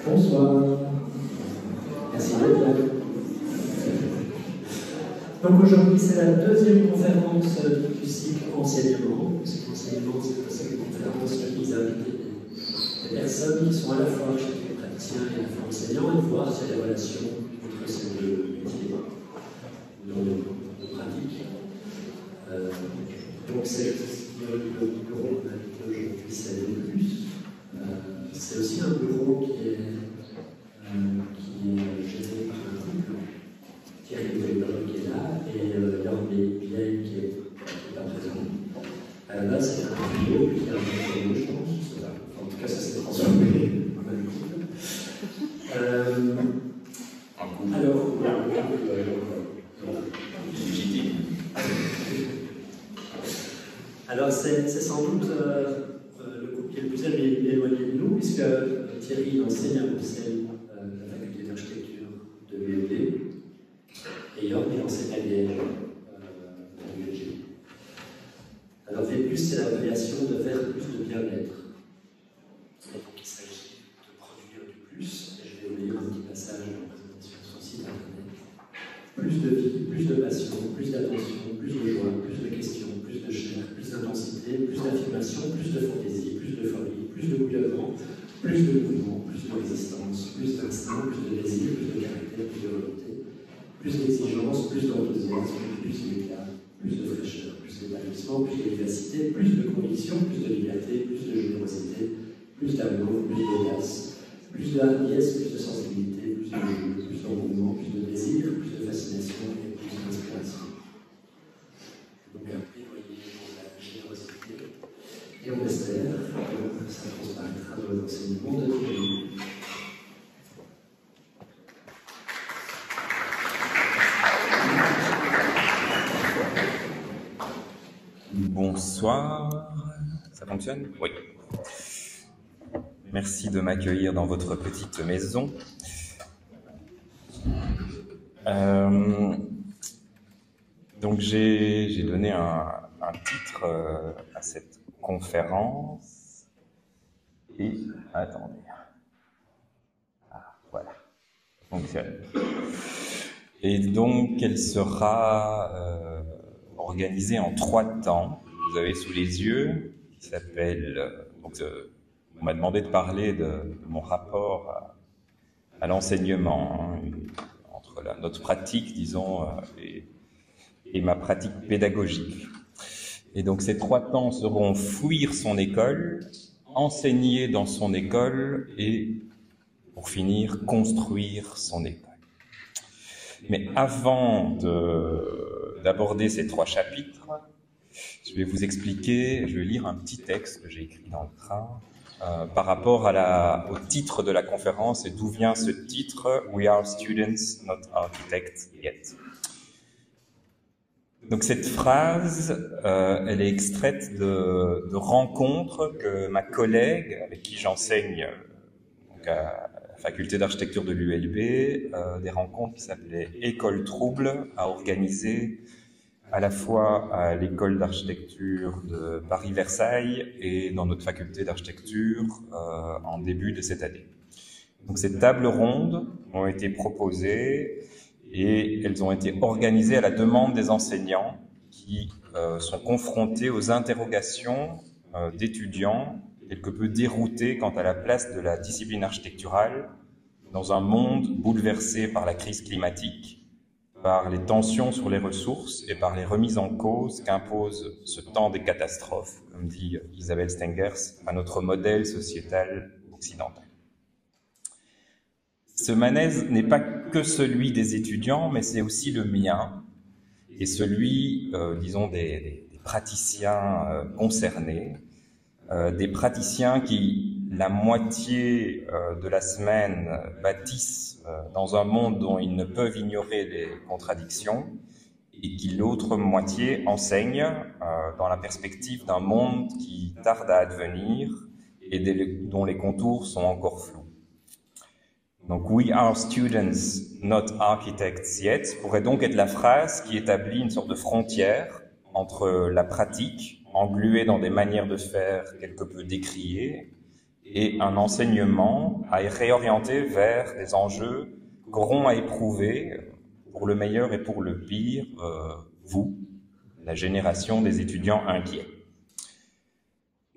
Bonsoir. Merci d'être là. Donc aujourd'hui, c'est la deuxième conférence du cycle enseignement. Parce qu'enseignement, c'est aussi une conférence qui vise à inviter des personnes qui sont à la fois architectes praticiens et à la fois enseignants et de voir s'il y a des relations entre ces deux métiers dans nos pratiques. Donc c'est le bureau qu'on a invité aujourd'hui, c'est le plus. C'est aussi un bureau qui est géré par un couple, Thierry Weber qui est là, et Laurent Billet qui n'est pas présent. À la base, c'était un trio, puis il y a un trio, je pense. En tout cas, ça s'est transformé en un couple. Alors, alors c'est sans doute le couple qui est le plus éloigné de nous, puisque Thierry enseigne à Bruxelles la faculté d'architecture de l'ULB, et Jorn il enseigne à Liège, à l'ULG. Alors V+, c'est l'abréviation de vers plus de bien-être. Et donc il s'agit de produire du plus, et je vais vous lire un petit passage de la présentation de son site internet. Plus de vie, plus de passion, plus d'attention, plus de joie, plus de questions, plus de chair, plus d'intensité, plus d'affirmation, plus de fantaisie, plus de folie, plus de bouillonnement, plus de mouvement, plus de résistance, plus d'instinct, plus de désir, plus de caractère, plus de volonté, plus d'exigence, plus d'enthousiasme, plus d'éclat, plus de fraîcheur, plus d'épanouissement, plus de vivacité, plus de conviction, plus de liberté, plus de générosité, plus d'amour, plus d'audace, plus de hardiesse, plus de sensibilité, plus de jeu, plus d'engouement, plus de désir, plus de fascination et plus d'inspiration. Donc un plaidoyer pour la générosité, et on espère que ça transparaîtra dans l'enseignement de Thierry. Bonsoir, ça fonctionne? Oui. Merci de m'accueillir dans votre petite maison. Donc j'ai donné un titre à cette conférence. Et attendez. Ah, voilà, ça fonctionne. Et donc elle sera organisée en 3 temps. Vous avez sous les yeux, qui s'appelle... on m'a demandé de parler de mon rapport à l'enseignement, entre notre pratique, disons, et ma pratique pédagogique. Et donc ces 3 temps seront fuir son école, enseigner dans son école et, pour finir, construire son école. Mais avant d'aborder ces 3 chapitres, je vais vous expliquer, je vais lire un petit texte que j'ai écrit dans le train par rapport au titre de la conférence et d'où vient ce titre « We are students, not architects yet ». Donc cette phrase, elle est extraite de rencontres que ma collègue, avec qui j'enseigne à la faculté d'architecture de l'ULB, des rencontres qui s'appelaient École Trouble, a organisé à la fois à l'école d'architecture de Paris-Versailles et dans notre faculté d'architecture en début de cette année. Donc ces tables rondes ont été proposées et elles ont été organisées à la demande des enseignants qui sont confrontés aux interrogations d'étudiants quelque peu déroutés quant à la place de la discipline architecturale dans un monde bouleversé par la crise climatique, par les tensions sur les ressources et par les remises en cause qu'impose ce temps des catastrophes, comme dit Isabelle Stengers, à notre modèle sociétal occidental. Ce malaise n'est pas que celui des étudiants, mais c'est aussi le mien et celui, disons, des praticiens concernés, des praticiens qui, la moitié de la semaine, bâtissent dans un monde dont ils ne peuvent ignorer les contradictions et qui, l'autre moitié, enseignent dans la perspective d'un monde qui tarde à advenir et dont les contours sont encore flous. Donc « We are students, not architects yet » pourrait donc être la phrase qui établit une sorte de frontière entre la pratique, engluée dans des manières de faire quelque peu décriées, et un enseignement à réorienter vers des enjeux qu'auront à éprouver, pour le meilleur et pour le pire, vous, la génération des étudiants inquiets.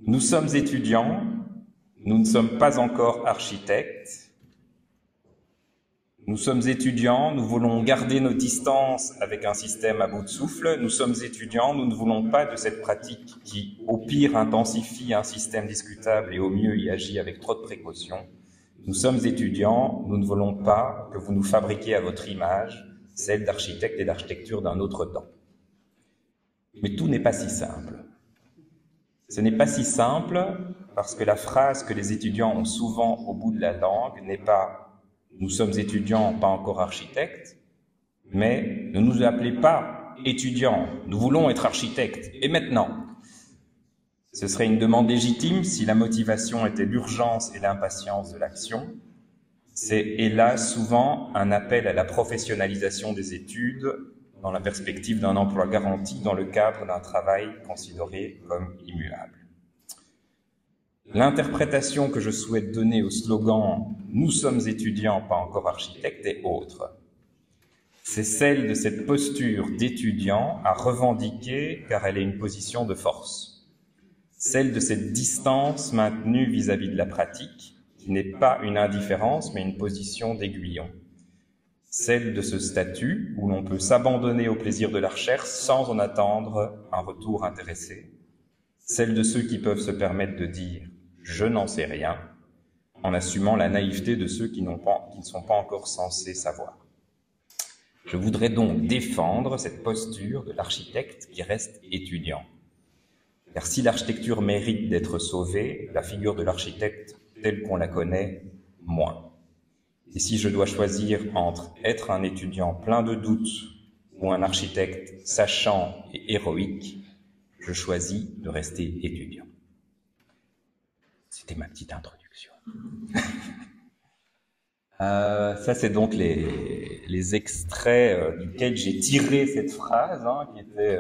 Nous sommes étudiants, nous ne sommes pas encore architectes. Nous sommes étudiants, nous voulons garder nos distances avec un système à bout de souffle. Nous sommes étudiants, nous ne voulons pas de cette pratique qui, au pire, intensifie un système discutable et au mieux y agit avec trop de précautions. Nous sommes étudiants, nous ne voulons pas que vous nous fabriquiez à votre image, celle d'architecte et d'architecture d'un autre temps. Mais tout n'est pas si simple. Ce n'est pas si simple parce que la phrase que les étudiants ont souvent au bout de la langue n'est pas « nous sommes étudiants, pas encore architectes », mais « ne nous appelez pas étudiants, nous voulons être architectes, et maintenant ?» Ce serait une demande légitime si la motivation était l'urgence et l'impatience de l'action. C'est hélas souvent un appel à la professionnalisation des études dans la perspective d'un emploi garanti dans le cadre d'un travail considéré comme immuable. L'interprétation que je souhaite donner au slogan « Nous sommes étudiants, pas encore architectes » est autre. C'est celle de cette posture d'étudiant à revendiquer car elle est une position de force. Celle de cette distance maintenue vis-à-vis de la pratique, qui n'est pas une indifférence mais une position d'aiguillon. Celle de ce statut où l'on peut s'abandonner au plaisir de la recherche sans en attendre un retour intéressé. Celle de ceux qui peuvent se permettre de dire « je n'en sais rien » en assumant la naïveté de ceux qui ne sont pas encore censés savoir. Je voudrais donc défendre cette posture de l'architecte qui reste étudiant. Car si l'architecture mérite d'être sauvée, la figure de l'architecte telle qu'on la connaît, moins. Et si je dois choisir entre être un étudiant plein de doutes ou un architecte sachant et héroïque, je choisis de rester étudiant. C'était ma petite introduction. Ça, c'est donc les extraits duquel j'ai tiré cette phrase, qui étaient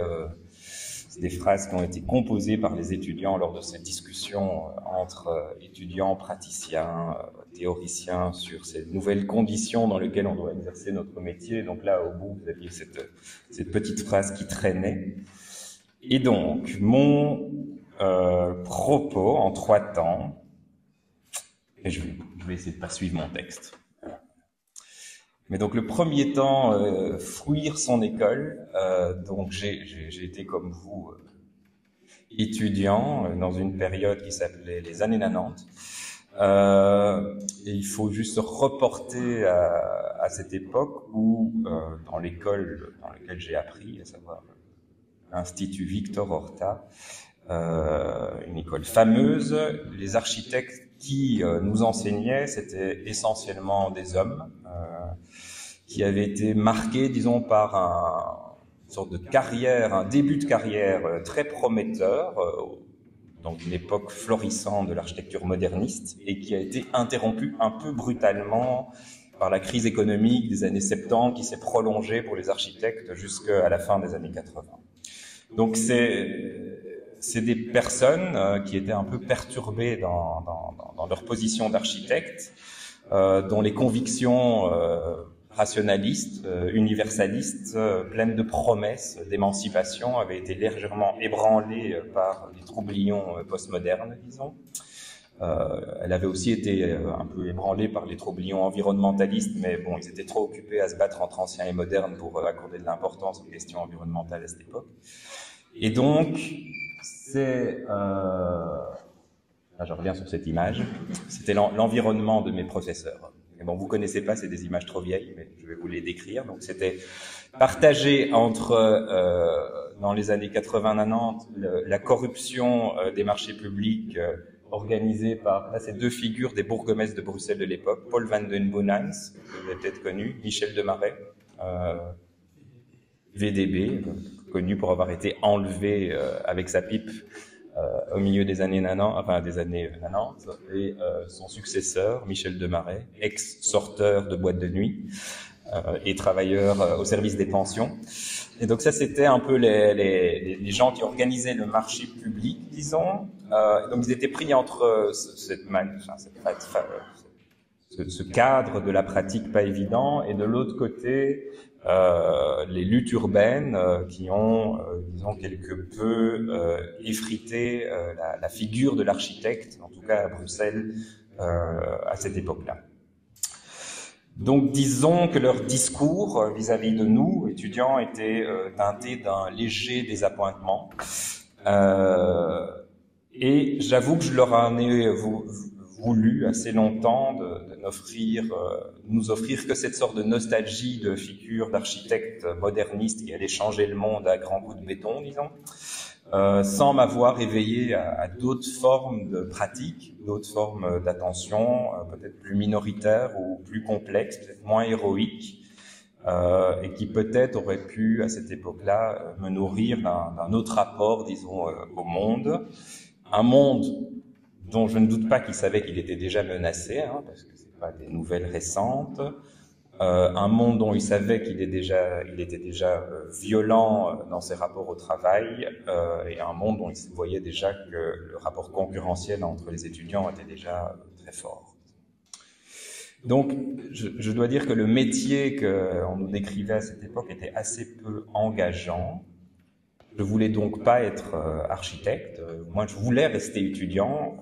des phrases qui ont été composées par les étudiants lors de cette discussion entre étudiants, praticiens, théoriciens sur ces nouvelles conditions dans lesquelles on doit exercer notre métier. Donc là, au bout, vous aviez cette petite phrase qui traînait. Et donc, mon propos en 3 temps, et je vais essayer de ne pas suivre mon texte. Mais donc le premier temps, fruire son école. Donc j'ai été comme vous étudiant dans une période qui s'appelait les années 90. Et il faut juste se reporter à cette époque où dans l'école dans laquelle j'ai appris, à savoir l'Institut Victor Horta, une école fameuse, les architectes qui nous enseignaient, c'était essentiellement des hommes qui avaient été marqués, disons, par une sorte de carrière, un début de carrière très prometteur, donc une époque florissante de l'architecture moderniste, et qui a été interrompue un peu brutalement par la crise économique des années 70 qui s'est prolongée pour les architectes jusqu'à la fin des années 80. Donc c'est des personnes qui étaient un peu perturbées dans leur position d'architecte, dont les convictions rationalistes, universalistes, pleines de promesses d'émancipation avaient été légèrement ébranlées par les troublions postmodernes, disons. Elle avait aussi été un peu ébranlée par les troublions environnementalistes, mais bon, ils étaient trop occupés à se battre entre anciens et modernes pour accorder de l'importance aux questions environnementales à cette époque. Et donc, là, je reviens sur cette image, c'était l'environnement de mes professeurs. Et bon, vous connaissez pas, c'est des images trop vieilles, mais je vais vous les décrire. Donc, c'était partagé entre, dans les années 80-90, la corruption des marchés publics organisée par, là, ces 2 figures des bourgmestres de Bruxelles de l'époque, Paul van den Boenans, que vous avez peut-être connu, Michel Demaret, VDB, connu pour avoir été enlevé avec sa pipe au milieu des années 90, et son successeur, Michel Demaret, ex-sorteur de boîte de nuit et travailleur au service des pensions. Et donc ça, c'était un peu les gens qui organisaient le marché public, disons. Donc ils étaient pris entre ce cadre de la pratique pas évident, et de l'autre côté, les luttes urbaines qui ont, disons, quelque peu effrité la figure de l'architecte, en tout cas à Bruxelles, à cette époque-là. Donc disons que leur discours vis-à-vis de nous, étudiants, était teinté d'un léger désappointement. Et j'avoue que je leur en ai voulu assez longtemps de nous offrir que cette sorte de nostalgie de figure d'architecte moderniste qui allait changer le monde à grands coups de béton, disons, sans m'avoir éveillé à d'autres formes de pratiques, d'autres formes d'attention, peut-être plus minoritaires ou plus complexes, peut-être moins héroïques, et qui peut-être auraient pu, à cette époque-là, me nourrir d'un autre rapport, disons, au monde. Un monde dont je ne doute pas qu'il savait qu'il était déjà menacé, hein, parce que c'est pas des nouvelles récentes. Un monde dont il savait qu'il était déjà violent dans ses rapports au travail, et un monde dont il voyait déjà que le rapport concurrentiel entre les étudiants était déjà très fort. Donc, je dois dire que le métier qu'on nous décrivait à cette époque était assez peu engageant. Je voulais donc pas être architecte. Moi, je voulais rester étudiant,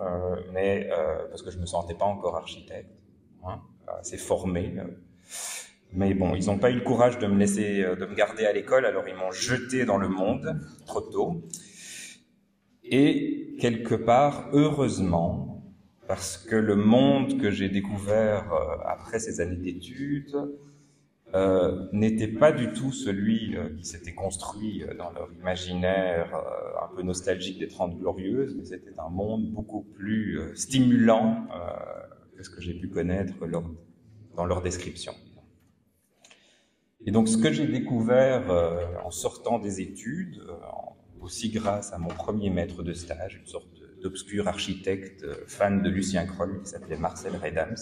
mais parce que je me sentais pas encore architecte, hein, assez formé. Mais bon, ils n'ont pas eu le courage de me garder à l'école, alors ils m'ont jeté dans le monde trop tôt. Et quelque part, heureusement, parce que le monde que j'ai découvert après ces années d'études n'était pas du tout celui qui s'était construit dans leur imaginaire un peu nostalgique des 30 Glorieuses, mais c'était un monde beaucoup plus stimulant que ce que j'ai pu connaître dans leur description. Et donc ce que j'ai découvert en sortant des études, aussi grâce à mon premier maître de stage, une sorte d'obscur architecte fan de Lucien Kroll qui s'appelait Marcel Redams,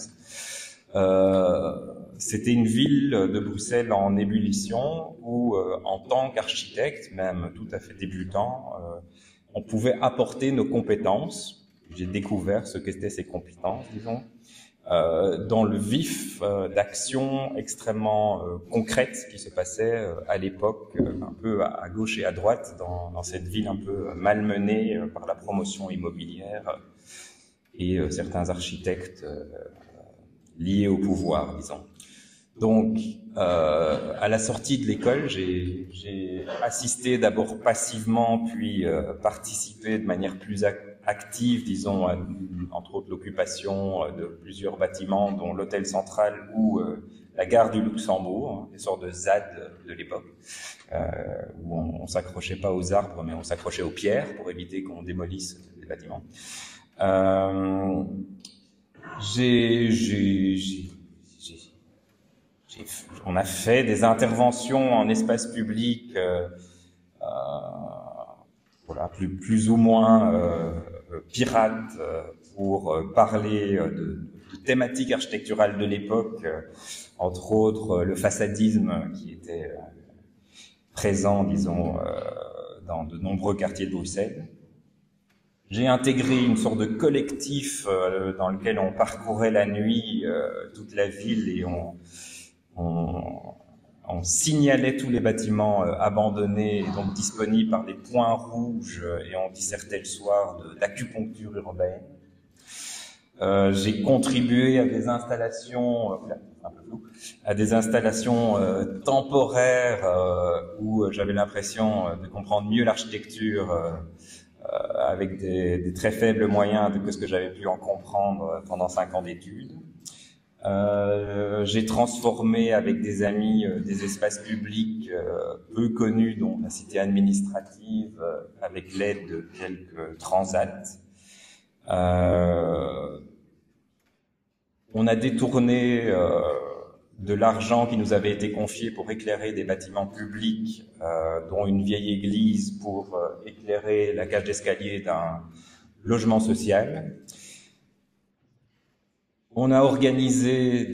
c'était une ville de Bruxelles en ébullition où, en tant qu'architecte, même tout à fait débutant, on pouvait apporter nos compétences. J'ai découvert ce qu'étaient ces compétences, disons, dans le vif d'actions extrêmement concrètes qui se passaient à l'époque, un peu à gauche et à droite, dans cette ville un peu malmenée par la promotion immobilière et certains architectes liés au pouvoir, disons. Donc, à la sortie de l'école, j'ai assisté d'abord passivement, puis participé de manière plus active, disons, à, entre autres l'occupation de plusieurs bâtiments, dont l'hôtel central ou la gare du Luxembourg, hein, des sortes de ZAD de l'époque, où on s'accrochait pas aux arbres, mais on s'accrochait aux pierres pour éviter qu'on démolisse les bâtiments. On a fait des interventions en espace public, voilà, plus ou moins pirates, pour parler de thématiques architecturales de l'époque, entre autres le façadisme qui était présent, disons, dans de nombreux quartiers de Bruxelles. J'ai intégré une sorte de collectif dans lequel on parcourait la nuit toute la ville et on signalait tous les bâtiments abandonnés et donc disponibles par des points rouges et on dissertait le soir d'acupuncture urbaine. J'ai contribué à des installations, temporaires où j'avais l'impression de comprendre mieux l'architecture avec des très faibles moyens que ce que j'avais pu en comprendre pendant 5 ans d'études. J'ai transformé avec des amis des espaces publics peu connus, dont la cité administrative, avec l'aide de quelques transats. On a détourné de l'argent qui nous avait été confié pour éclairer des bâtiments publics, dont une vieille église pour éclairer la cage d'escalier d'un logement social. On a organisé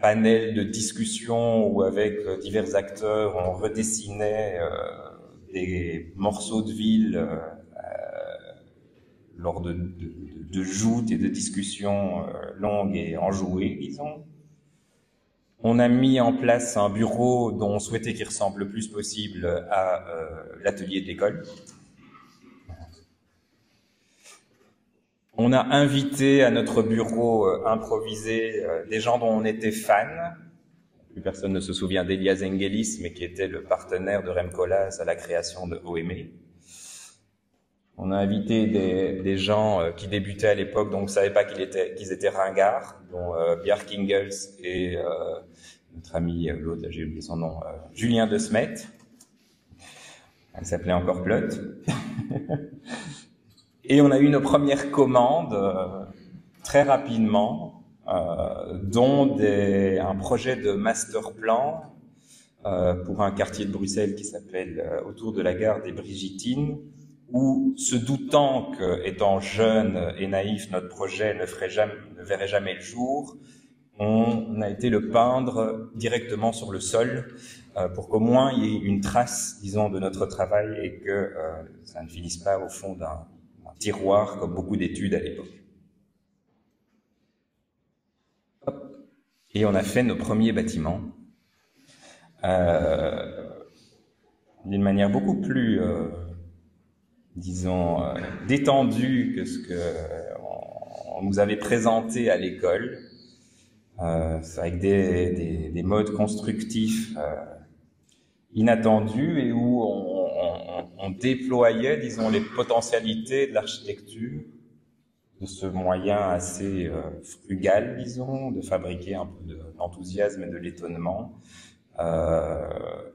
panel de discussion où avec divers acteurs, on redessinait des morceaux de ville lors de joutes et de discussions longues et enjouées, disons. On a mis en place un bureau dont on souhaitait qu'il ressemble le plus possible à l'atelier de l'école. On a invité à notre bureau improvisé des gens dont on était fan. Plus personne ne se souvient d'Elia Zengelis, mais qui était le partenaire de Rem Koolhaas à la création de OME. On a invité des gens qui débutaient à l'époque, donc on ne savait pas qu'ils étaient ringards, dont Bjarke Ingels et notre ami, l'autre, j'ai oublié son nom, Julien De Smet. Elle s'appelait encore Plot. Et on a eu nos premières commandes très rapidement, dont un projet de master plan pour un quartier de Bruxelles qui s'appelle autour de la gare des Brigitines, où, se doutant que, étant jeune et naïf, notre projet ne verrait jamais le jour, on a été le peindre directement sur le sol pour qu'au moins il y ait une trace, disons, de notre travail et que ça ne finisse pas au fond d'un tiroir comme beaucoup d'études à l'époque. Et on a fait nos premiers bâtiments d'une manière beaucoup plus disons, détendu que ce qu'on nous avait présenté à l'école, avec des modes constructifs inattendus et où on déployait, disons, les potentialités de l'architecture, de ce moyen assez frugal, disons, de fabriquer un peu d'enthousiasme et de l'étonnement,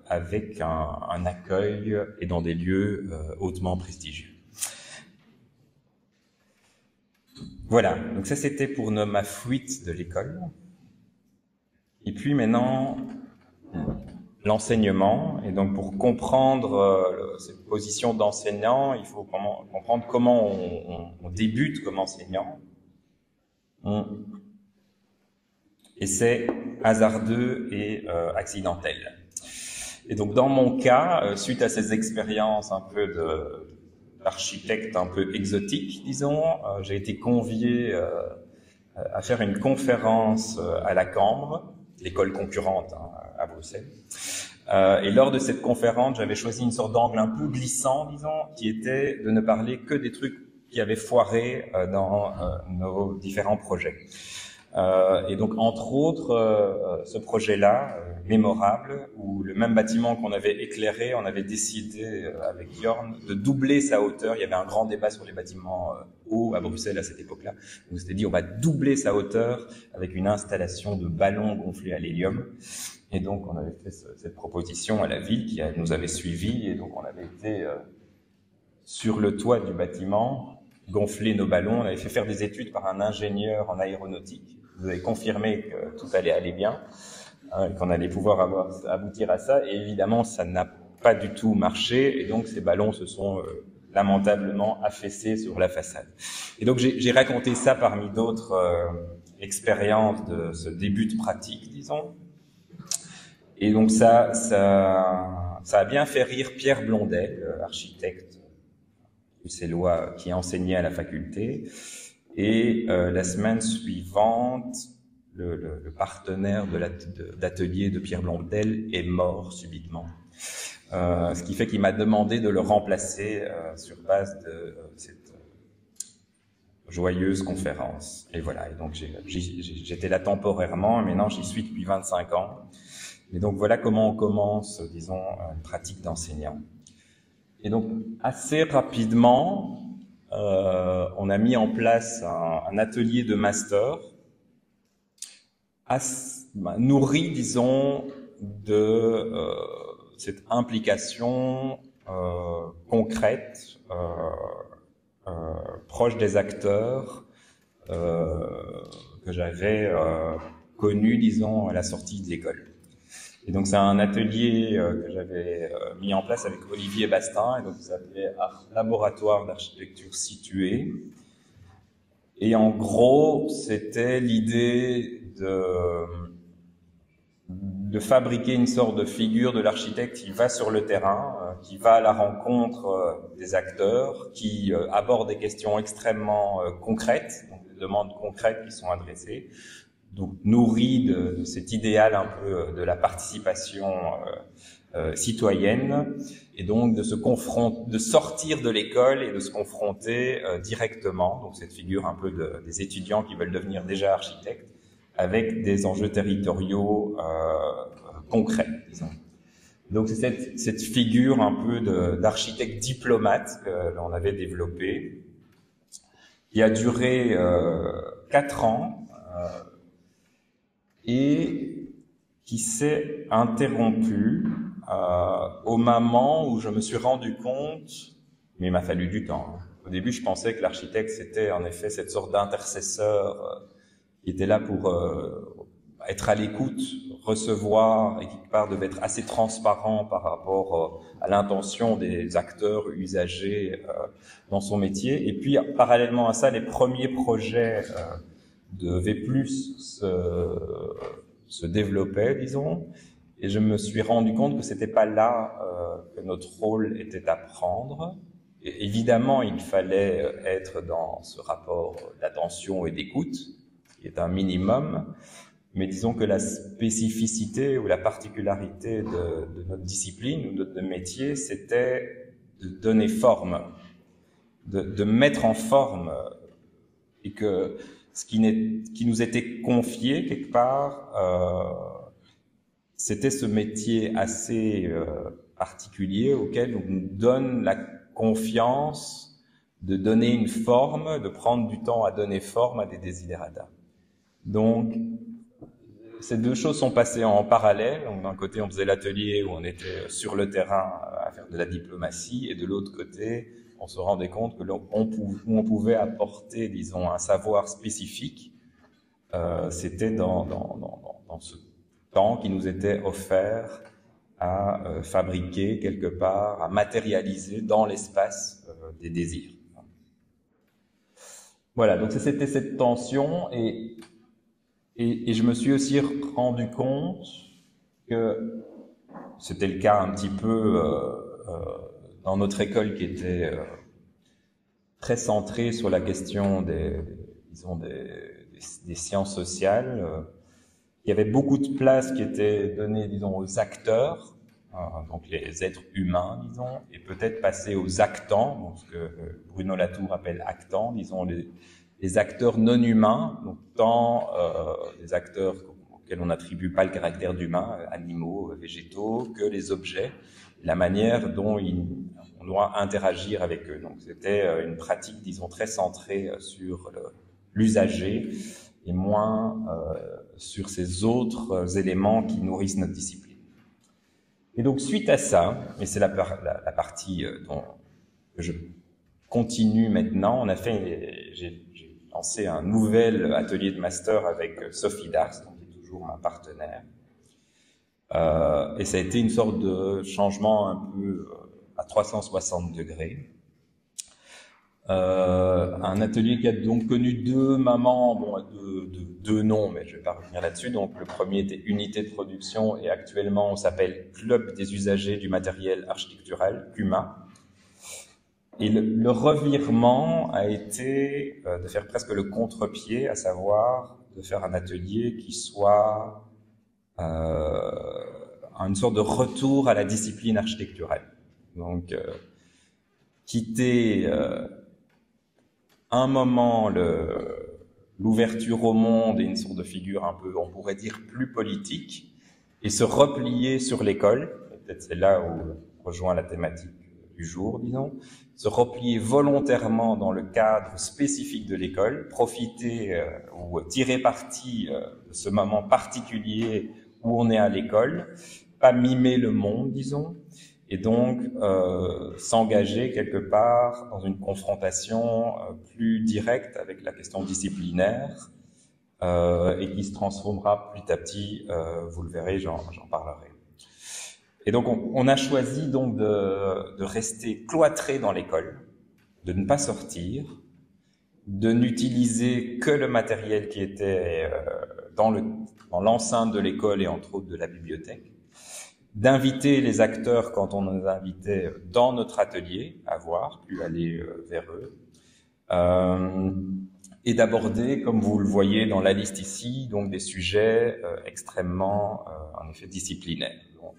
avec un accueil et dans des lieux hautement prestigieux. Voilà, donc ça c'était pour ma fuite de l'école. Et puis maintenant, l'enseignement. Et donc pour comprendre cette position d'enseignant, il faut comprendre comment on débute comme enseignant. Et c'est hasardeux et accidentel. Et donc dans mon cas, suite à ces expériences un peu d'architecte un peu exotique, disons, j'ai été convié à faire une conférence à la Cambre, l'école concurrente à Bruxelles. Et lors de cette conférence, j'avais choisi une sorte d'angle un peu glissant, disons, qui était de ne parler que des trucs qui avaient foiré dans nos différents projets. Et donc, entre autres, ce projet-là, mémorable, où le même bâtiment qu'on avait éclairé, on avait décidé avec Bjorn de doubler sa hauteur. Il y avait un grand débat sur les bâtiments hauts à Bruxelles à cette époque-là. On s'était dit, on va doubler sa hauteur avec une installation de ballons gonflés à l'hélium. Et donc, on avait fait cette proposition à la ville qui nous avait suivis. Et donc, on avait été sur le toit du bâtiment, gonfler nos ballons. On avait fait faire des études par un ingénieur en aéronautique. Vous avez confirmé que tout allait aller bien, qu'on allait pouvoir aboutir à ça. Et évidemment, ça n'a pas du tout marché. Et donc, ces ballons se sont lamentablement affaissés sur la façade. Et donc, j'ai raconté ça parmi d'autres expériences de ce début de pratique, disons. Et donc, ça a bien fait rire Pierre Blondel, architecte bruxellois qui enseignait à la faculté. Et la semaine suivante, le partenaire d'atelier de Pierre Blondel est mort subitement. Ce qui fait qu'il m'a demandé de le remplacer sur base de cette joyeuse conférence. Et voilà, et donc j'étais là temporairement, et maintenant j'y suis depuis 25 ans. Et donc voilà comment on commence, disons, une pratique d'enseignant. Et donc assez rapidement, on a mis en place un atelier de master nourri, disons, de cette implication concrète, proche des acteurs que j'avais connus, disons, à la sortie de l'école. Et donc c'est un atelier que j'avais mis en place avec Olivier Bastin, et donc ça s'appelait Laboratoire d'architecture située. Et en gros, c'était l'idée de fabriquer une sorte de figure de l'architecte qui va sur le terrain, qui va à la rencontre des acteurs, qui aborde des questions extrêmement concrètes, donc des demandes concrètes qui sont adressées, donc nourri de cet idéal un peu de la participation citoyenne, et donc de sortir de l'école et de se confronter directement, donc cette figure un peu des étudiants qui veulent devenir déjà architectes, avec des enjeux territoriaux concrets, disons. Donc c'est cette figure un peu d'architecte diplomate que l'on avait développée, qui a duré 4 ans, et qui s'est interrompu au moment où je me suis rendu compte, mais il m'a fallu du temps. Au début, je pensais que l'architecte, c'était en effet cette sorte d'intercesseur qui était là pour être à l'écoute, recevoir, et qui, quelque part, devait être assez transparent par rapport à l'intention des acteurs, usagers dans son métier. Et puis, parallèlement à ça, les premiers projets de V+, se développaient, disons, et je me suis rendu compte que c'était pas là que notre rôle était à prendre. Et évidemment, il fallait être dans ce rapport d'attention et d'écoute, qui est un minimum, mais disons que la spécificité ou la particularité de notre discipline ou de notre métier, c'était de donner forme, de mettre en forme, et que ce qui nous était confié quelque part, c'était ce métier assez particulier auquel on nous donne la confiance de donner une forme, de prendre du temps à donner forme à des desiderata. Donc, ces deux choses sont passées en parallèle. Donc, d'un côté, on faisait l'atelier où on était sur le terrain à faire de la diplomatie, et de l'autre côté, on se rendait compte que on pouvait apporter, disons, un savoir spécifique. C'était dans ce temps qui nous était offert à fabriquer quelque part, à matérialiser dans l'espace des désirs. Voilà, donc c'était cette tension, et je me suis aussi rendu compte que c'était le cas un petit peu dans notre école qui était très centrée sur la question des sciences sociales. Il y avait beaucoup de place qui était donnée, disons, aux acteurs, donc les êtres humains, disons, et peut-être passer aux actants, donc ce que Bruno Latour appelle actants, disons, les acteurs non humains, donc tant les acteurs auxquels on n'attribue pas le caractère d'humain, animaux, végétaux, que les objets, la manière dont on doit interagir avec eux. Donc c'était une pratique, disons, très centrée sur l'usager, et moins sur ces autres éléments qui nourrissent notre discipline. Et donc, suite à ça, et c'est la partie que je continue maintenant, j'ai lancé un nouvel atelier de master avec Sophie Dars, qui est toujours ma partenaire. Et ça a été une sorte de changement un peu à 360 degrés. Un atelier qui a donc connu deux mamans, bon, deux noms, mais je vais pas revenir là-dessus. Donc le premier était Unité de production, et actuellement on s'appelle Club des usagers du matériel architectural, CUMA. Et le revirement a été de faire presque le contre-pied, à savoir de faire un atelier qui soit une sorte de retour à la discipline architecturale. Donc quitter un moment l'ouverture au monde et une sorte de figure un peu, on pourrait dire, plus politique, et se replier sur l'école, peut-être c'est là où on rejoint la thématique du jour, disons, se replier volontairement dans le cadre spécifique de l'école, profiter ou tirer parti de ce moment particulier où on est à l'école, pas mimer le monde, disons, et donc s'engager quelque part dans une confrontation plus directe avec la question disciplinaire, et qui se transformera petit à petit, vous le verrez, j'en parlerai. Et donc on a choisi donc de rester cloîtré dans l'école, de ne pas sortir, de n'utiliser que le matériel qui était dans l'enceinte de l'école et entre autres de la bibliothèque, d'inviter les acteurs quand on nous invitait dans notre atelier à voir, puis aller vers eux, et d'aborder, comme vous le voyez dans la liste ici, donc des sujets extrêmement, en effet, disciplinaires. Donc,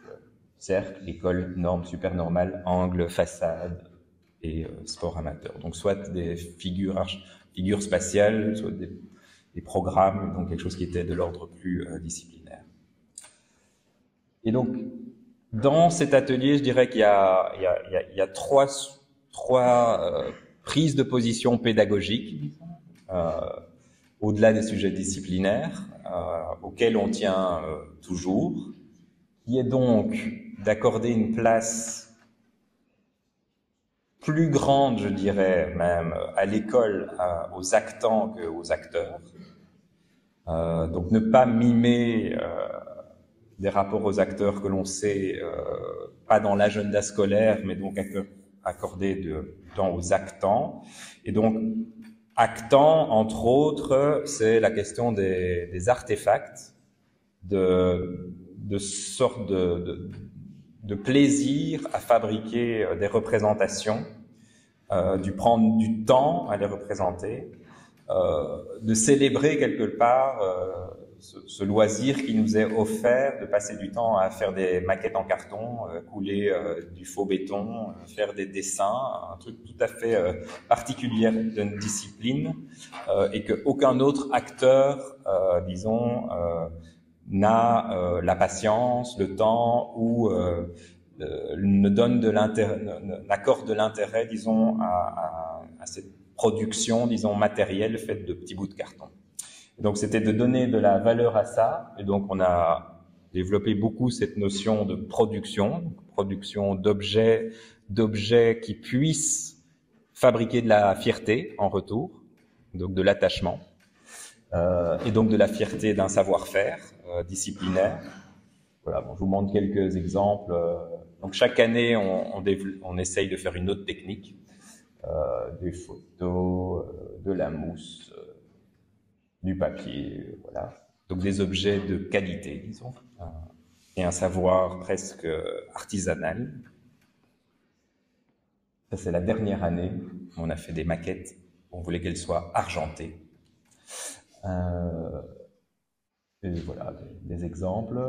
cercle, école, normes supernormales, angle, façade et sport amateur. Donc, soit des figures spatiales, soit des programmes, donc quelque chose qui était de l'ordre plus disciplinaire. Et donc, dans cet atelier, je dirais qu'il y a trois prises de position pédagogiques, au-delà des sujets disciplinaires, auxquels on tient toujours, qui est donc d'accorder une place plus grande, je dirais même, à l'école, aux actants qu'aux acteurs. Donc ne pas mimer des rapports aux acteurs que l'on sait pas dans l'agenda scolaire, mais donc accorder du temps aux actants. Et donc, actant, entre autres, c'est la question des artefacts, de sorte de plaisir à fabriquer des représentations, prendre du temps à les représenter, de célébrer quelque part ce loisir qui nous est offert, de passer du temps à faire des maquettes en carton, couler du faux béton, faire des dessins, un truc tout à fait particulier d'une discipline, et qu'aucun autre acteur, disons, n'a la patience, le temps ou ne donne de l'intérêt, n'accorde de l'intérêt, disons, à cette production, disons, matérielle faite de petits bouts de carton. Donc, c'était de donner de la valeur à ça. Et donc, on a développé beaucoup cette notion de production d'objets qui puissent fabriquer de la fierté en retour, donc de l'attachement, et donc de la fierté d'un savoir-faire disciplinaire. Voilà, bon, je vous montre quelques exemples. Donc, chaque année, on essaye de faire une autre technique, des photos, de la mousse, du papier, voilà. Donc des objets de qualité, disons, et un savoir presque artisanal. Ça, c'est la dernière année où on a fait des maquettes. On voulait qu'elles soient argentées. Et voilà, des exemples.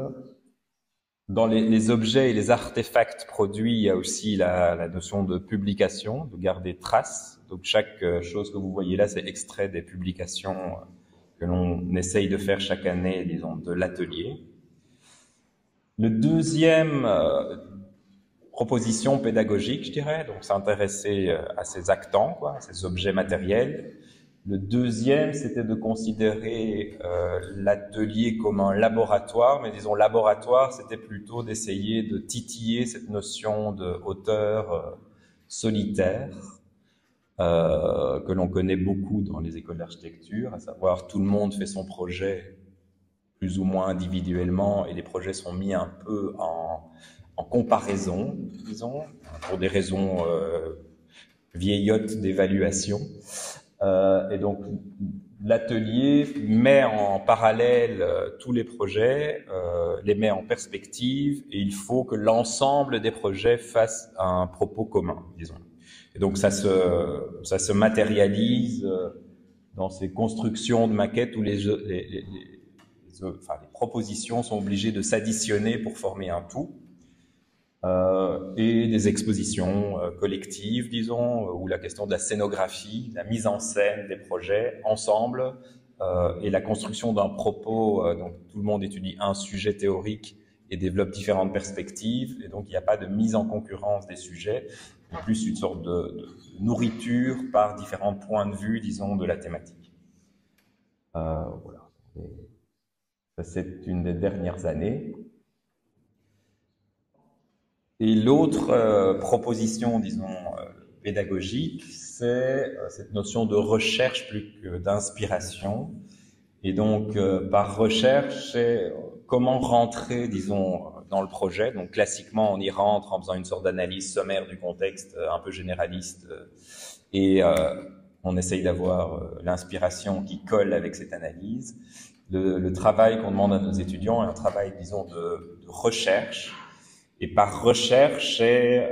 Dans les objets et les artefacts produits, il y a aussi la notion de publication, de garder trace. Donc chaque chose que vous voyez là, c'est extrait des publications que l'on essaye de faire chaque année, disons, de l'atelier. Le deuxième proposition pédagogique, je dirais, donc s'intéresser à ces actants, quoi, à ces objets matériels. Le deuxième, c'était de considérer l'atelier comme un laboratoire, mais disons laboratoire, c'était plutôt d'essayer de titiller cette notion de auteur solitaire, que l'on connaît beaucoup dans les écoles d'architecture, à savoir tout le monde fait son projet plus ou moins individuellement et les projets sont mis un peu en comparaison, disons, pour des raisons vieillottes d'évaluation. Et donc l'atelier met en parallèle tous les projets, les met en perspective et il faut que l'ensemble des projets fasse un propos commun, disons. Et donc ça se matérialise dans ces constructions de maquettes où les propositions sont obligées de s'additionner pour former un tout, et des expositions collectives, disons, où la question de la scénographie, la mise en scène des projets ensemble, et la construction d'un propos, donc tout le monde étudie un sujet théorique et développe différentes perspectives, et donc il n'y a pas de mise en concurrence des sujets, mais plus une sorte de nourriture par différents points de vue, disons, de la thématique. Voilà. Ça, c'est une des dernières années. Et l'autre proposition, disons, pédagogique, c'est cette notion de recherche plus que d'inspiration. Et donc, par recherche, c'est comment rentrer, disons, dans le projet. Donc, classiquement, on y rentre en faisant une sorte d'analyse sommaire du contexte, un peu généraliste, et on essaye d'avoir l'inspiration qui colle avec cette analyse. Le travail qu'on demande à nos étudiants est un travail, disons, de recherche. Et par recherche, c'est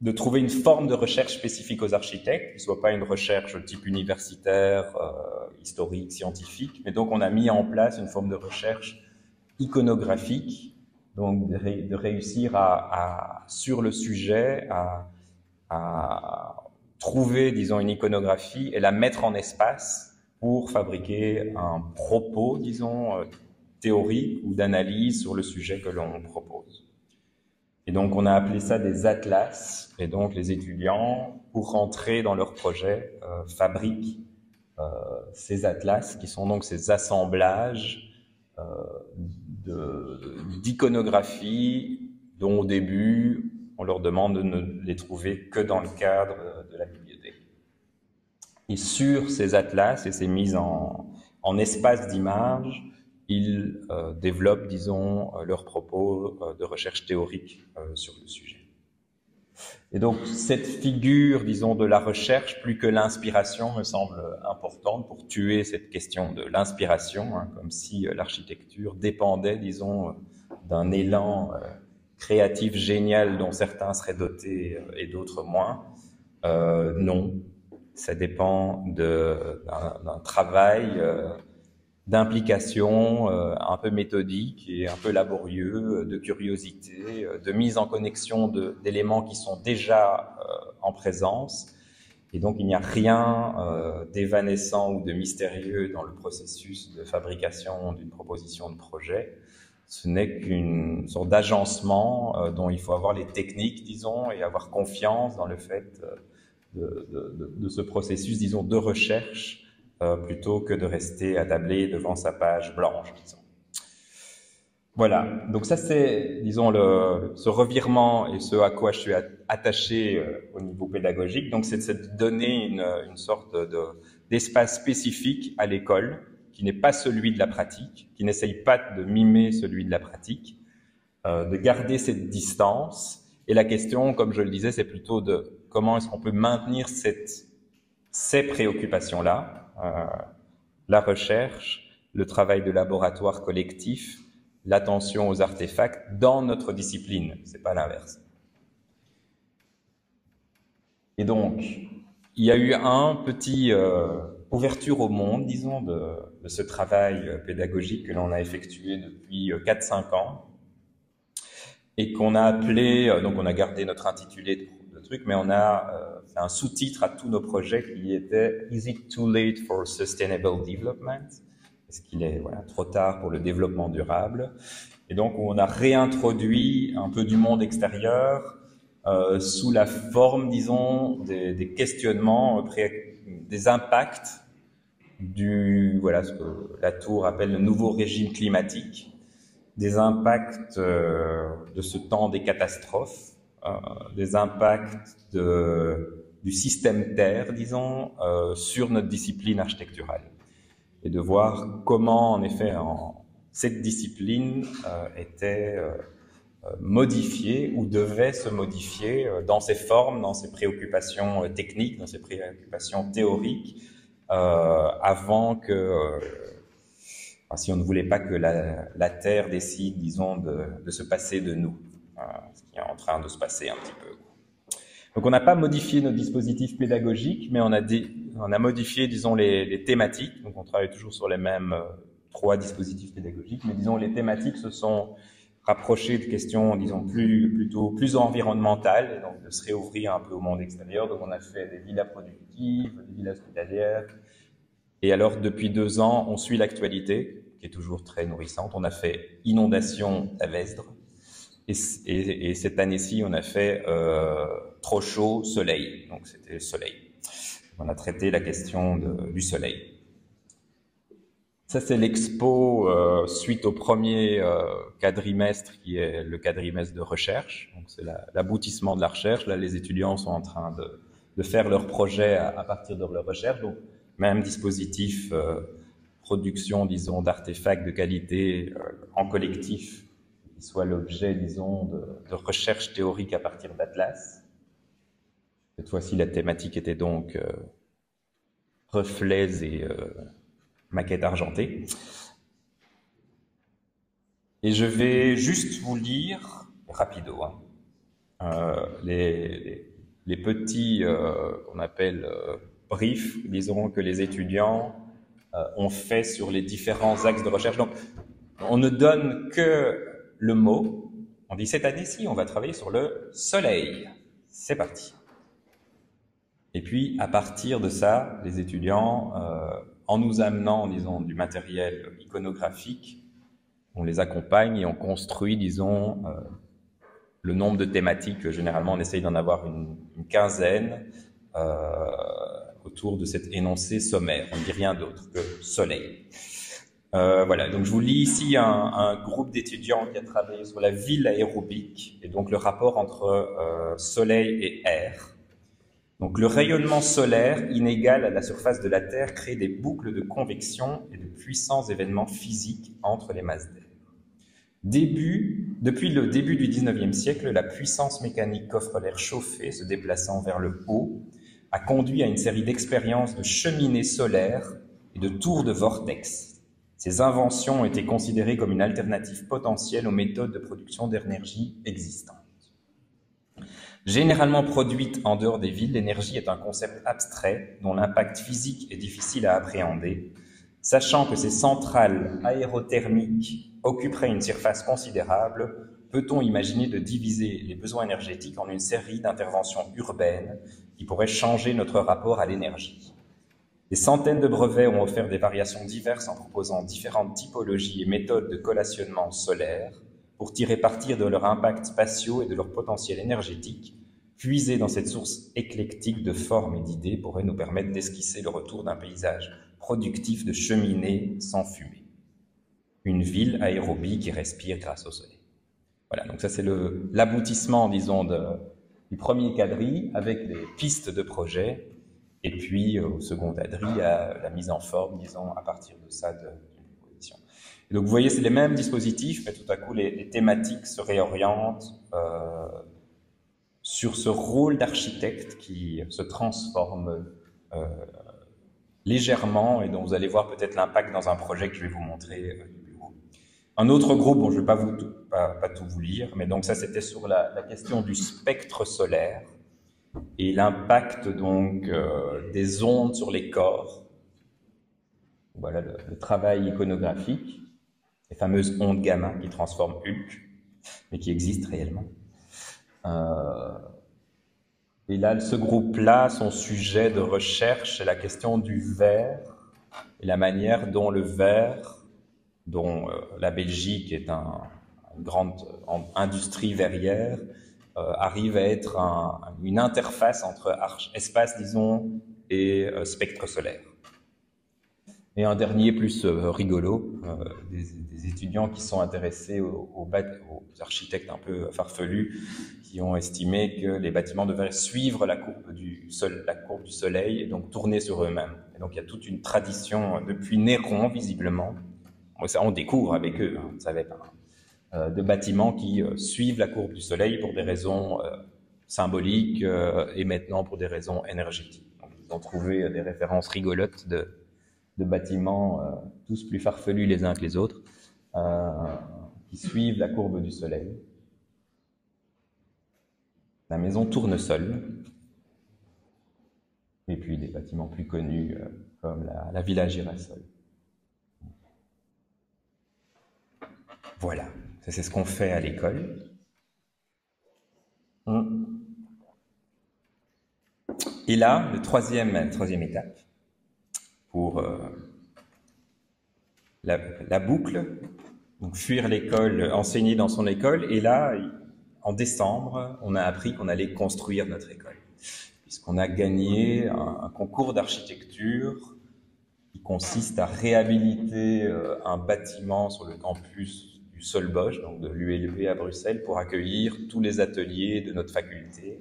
de trouver une forme de recherche spécifique aux architectes, qui ne soit pas une recherche type universitaire, historique, scientifique. Mais donc, on a mis en place une forme de recherche iconographique, donc de réussir sur le sujet à trouver, disons, une iconographie et la mettre en espace pour fabriquer un propos, disons, théorique ou d'analyse sur le sujet que l'on propose. Et donc, on a appelé ça des atlas, et donc les étudiants, pour rentrer dans leur projet, fabriquent ces atlas, qui sont donc ces assemblages d'iconographie dont au début, on leur demande de ne les trouver que dans le cadre de la bibliothèque. Et sur ces atlas et ces mises en espace d'images, ils développent, disons, leurs propos de recherche théorique sur le sujet. Et donc, cette figure, disons, de la recherche, plus que l'inspiration, me semble importante pour tuer cette question de l'inspiration, hein, comme si l'architecture dépendait, disons, d'un élan créatif génial dont certains seraient dotés et d'autres moins. Non, ça dépend d'un travail d'implication un peu méthodique et un peu laborieux, de curiosité, de mise en connexion d'éléments qui sont déjà en présence. Et donc, il n'y a rien d'évanescent ou de mystérieux dans le processus de fabrication d'une proposition de projet. Ce n'est qu'une sorte d'agencement dont il faut avoir les techniques, disons, et avoir confiance dans le fait de ce processus, disons, de recherche, plutôt que de rester attablé devant sa page blanche, disons. Voilà, donc ça c'est, disons, ce revirement et ce à quoi je suis attaché au niveau pédagogique. Donc c'est de donner une sorte d'espace spécifique à l'école, qui n'est pas celui de la pratique, qui n'essaye pas de mimer celui de la pratique, de garder cette distance. Et la question, comme je le disais, c'est plutôt de comment est-ce qu'on peut maintenir ces préoccupations-là, la recherche, le travail de laboratoire collectif, l'attention aux artefacts dans notre discipline, c'est pas l'inverse. Et donc, il y a eu un petit ouverture au monde, disons, de ce travail pédagogique que l'on a effectué depuis 4-5 ans et qu'on a appelé, donc on a gardé notre intitulé de truc, mais on a fait un sous-titre à tous nos projets qui était « Is it too late for sustainable development ?» Est-ce qu'il est trop tard pour le développement durable? Et donc, on a réintroduit un peu du monde extérieur sous la forme, disons, des questionnements, des impacts ce que la Tour appelle le nouveau régime climatique, des impacts de ce temps des catastrophes, des impacts du système Terre, disons, sur notre discipline architecturale. Et de voir comment, en effet, cette discipline était modifiée ou devait se modifier dans ses formes, dans ses préoccupations techniques, dans ses préoccupations théoriques, avant que, si on ne voulait pas que la Terre décide, disons, de se passer de nous, ce qui est en train de se passer un petit peu. Donc on n'a pas modifié nos dispositifs pédagogiques, mais on a modifié, disons, les thématiques. Donc on travaille toujours sur les mêmes 3 dispositifs pédagogiques, mais disons les thématiques se sont rapprochées de questions, disons, plutôt plus environnementales, et donc de se réouvrir un peu au monde extérieur. Donc on a fait des villas productives, des villas hospitalières. Et alors depuis 2 ans, on suit l'actualité, qui est toujours très nourrissante. On a fait inondation à Vesdre. Et cette année-ci, on a fait trop chaud, soleil. Donc c'était le soleil. On a traité la question du soleil. Ça, c'est l'expo suite au premier quadrimestre, qui est le quadrimestre de recherche. Donc c'est l'aboutissement de la recherche. Là, les étudiants sont en train de faire leur projet à partir de leur recherche. Donc même dispositif, production, disons, d'artefacts de qualité en collectif, soit l'objet, disons, de recherche théorique à partir d'Atlas. Cette fois-ci, la thématique était donc reflets et maquette argentée. Et je vais juste vous lire, rapido, les petits qu'on appelle briefs, disons, que les étudiants ont fait sur les différents axes de recherche. Donc, on ne donne que le mot. On dit cette année-ci, on va travailler sur le soleil. C'est parti. Et puis, à partir de ça, les étudiants, en nous amenant, disons, du matériel iconographique, on les accompagne et on construit, disons, le nombre de thématiques. Généralement, on essaye d'en avoir une quinzaine autour de cet énoncé sommaire. On ne dit rien d'autre que soleil. Voilà, donc je vous lis ici un groupe d'étudiants qui a travaillé sur la ville aérobique et donc le rapport entre soleil et air. Donc le rayonnement solaire inégal à la surface de la Terre crée des boucles de convection et de puissants événements physiques entre les masses d'air. Depuis le début du XIXe siècle, la puissance mécanique qu'offre l'air chauffé se déplaçant vers le haut a conduit à une série d'expériences de cheminées solaires et de tours de vortex. Ces inventions ont été considérées comme une alternative potentielle aux méthodes de production d'énergie existantes. Généralement produite en dehors des villes, l'énergie est un concept abstrait dont l'impact physique est difficile à appréhender. Sachant que ces centrales aérothermiques occuperaient une surface considérable, peut-on imaginer de diviser les besoins énergétiques en une série d'interventions urbaines qui pourraient changer notre rapport à l'énergie. Des centaines de brevets ont offert des variations diverses en proposant différentes typologies et méthodes de collationnement solaire pour tirer parti de leur impact spatiaux et de leur potentiel énergétique. Puiser dans cette source éclectique de formes et d'idées pourrait nous permettre d'esquisser le retour d'un paysage productif de cheminées sans fumée. Une ville aérobie qui respire grâce au soleil. Voilà, donc ça c'est l'aboutissement, disons, du premier quadrille avec les pistes de projet, et puis au second quadrille, la mise en forme, disons, à partir de ça, d'une proposition. Et donc vous voyez, c'est les mêmes dispositifs, mais tout à coup les thématiques se réorientent sur ce rôle d'architecte qui se transforme légèrement et dont vous allez voir peut-être l'impact dans un projet que je vais vous montrer du bureau. Un autre groupe, bon, je ne vais pas tout vous lire, mais donc ça c'était sur la question du spectre solaire et l'impact donc des ondes sur les corps. Voilà le travail iconographique, les fameuses ondes gamma qui transforment Hulk, mais qui existent réellement. Et là, ce groupe-là, son sujet de recherche, c'est la question du verre et la manière dont le verre, dont la Belgique est une grande industrie verrière, arrive à être une interface entre espace, disons, et spectre solaire. Et un dernier plus rigolo, des étudiants qui sont intéressés aux architectes un peu farfelus, qui ont estimé que les bâtiments devaient suivre la courbe du soleil et donc tourner sur eux-mêmes. Et donc il y a toute une tradition depuis Néron, visiblement, ça on découvre avec eux, on ne savait pas, de bâtiments qui suivent la courbe du soleil pour des raisons symboliques et maintenant pour des raisons énergétiques. Donc, ils ont trouvé des références rigolotes de bâtiments tous plus farfelus les uns que les autres, qui suivent la courbe du soleil. La maison Tournesol, et puis des bâtiments plus connus comme la Villa Girasol. Voilà, ça c'est ce qu'on fait à l'école. Et là, la troisième étape, pour la boucle, donc fuir l'école, enseigner dans son école, et là, en décembre, on a appris qu'on allait construire notre école, puisqu'on a gagné un concours d'architecture qui consiste à réhabiliter un bâtiment sur le campus du Solbosch, donc de l'ULB à Bruxelles, pour accueillir tous les ateliers de notre faculté,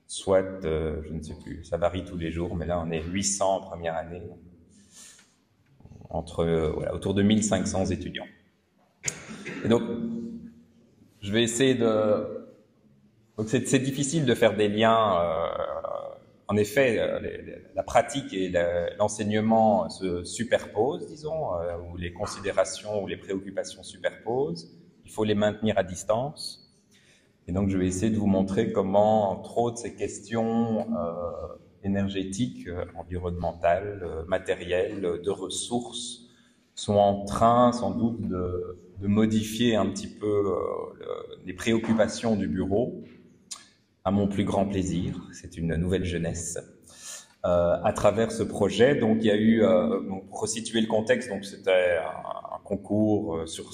soit, je ne sais plus, ça varie tous les jours, mais là on est 800 en première année, autour de 1500 étudiants. Et donc, je vais essayer donc c'est difficile de faire des liens en effet, la pratique et l'enseignement se superposent, disons, ou les considérations ou les préoccupations superposent. Il faut les maintenir à distance. Et donc, je vais essayer de vous montrer comment, entre autres, ces questions énergétiques, environnementales, matérielles, de ressources, sont en train, sans doute, de modifier un petit peu les préoccupations du bureau, à mon plus grand plaisir. C'est une nouvelle jeunesse. À travers ce projet, donc il y a eu, donc, pour resituer le contexte, donc c'était un concours sur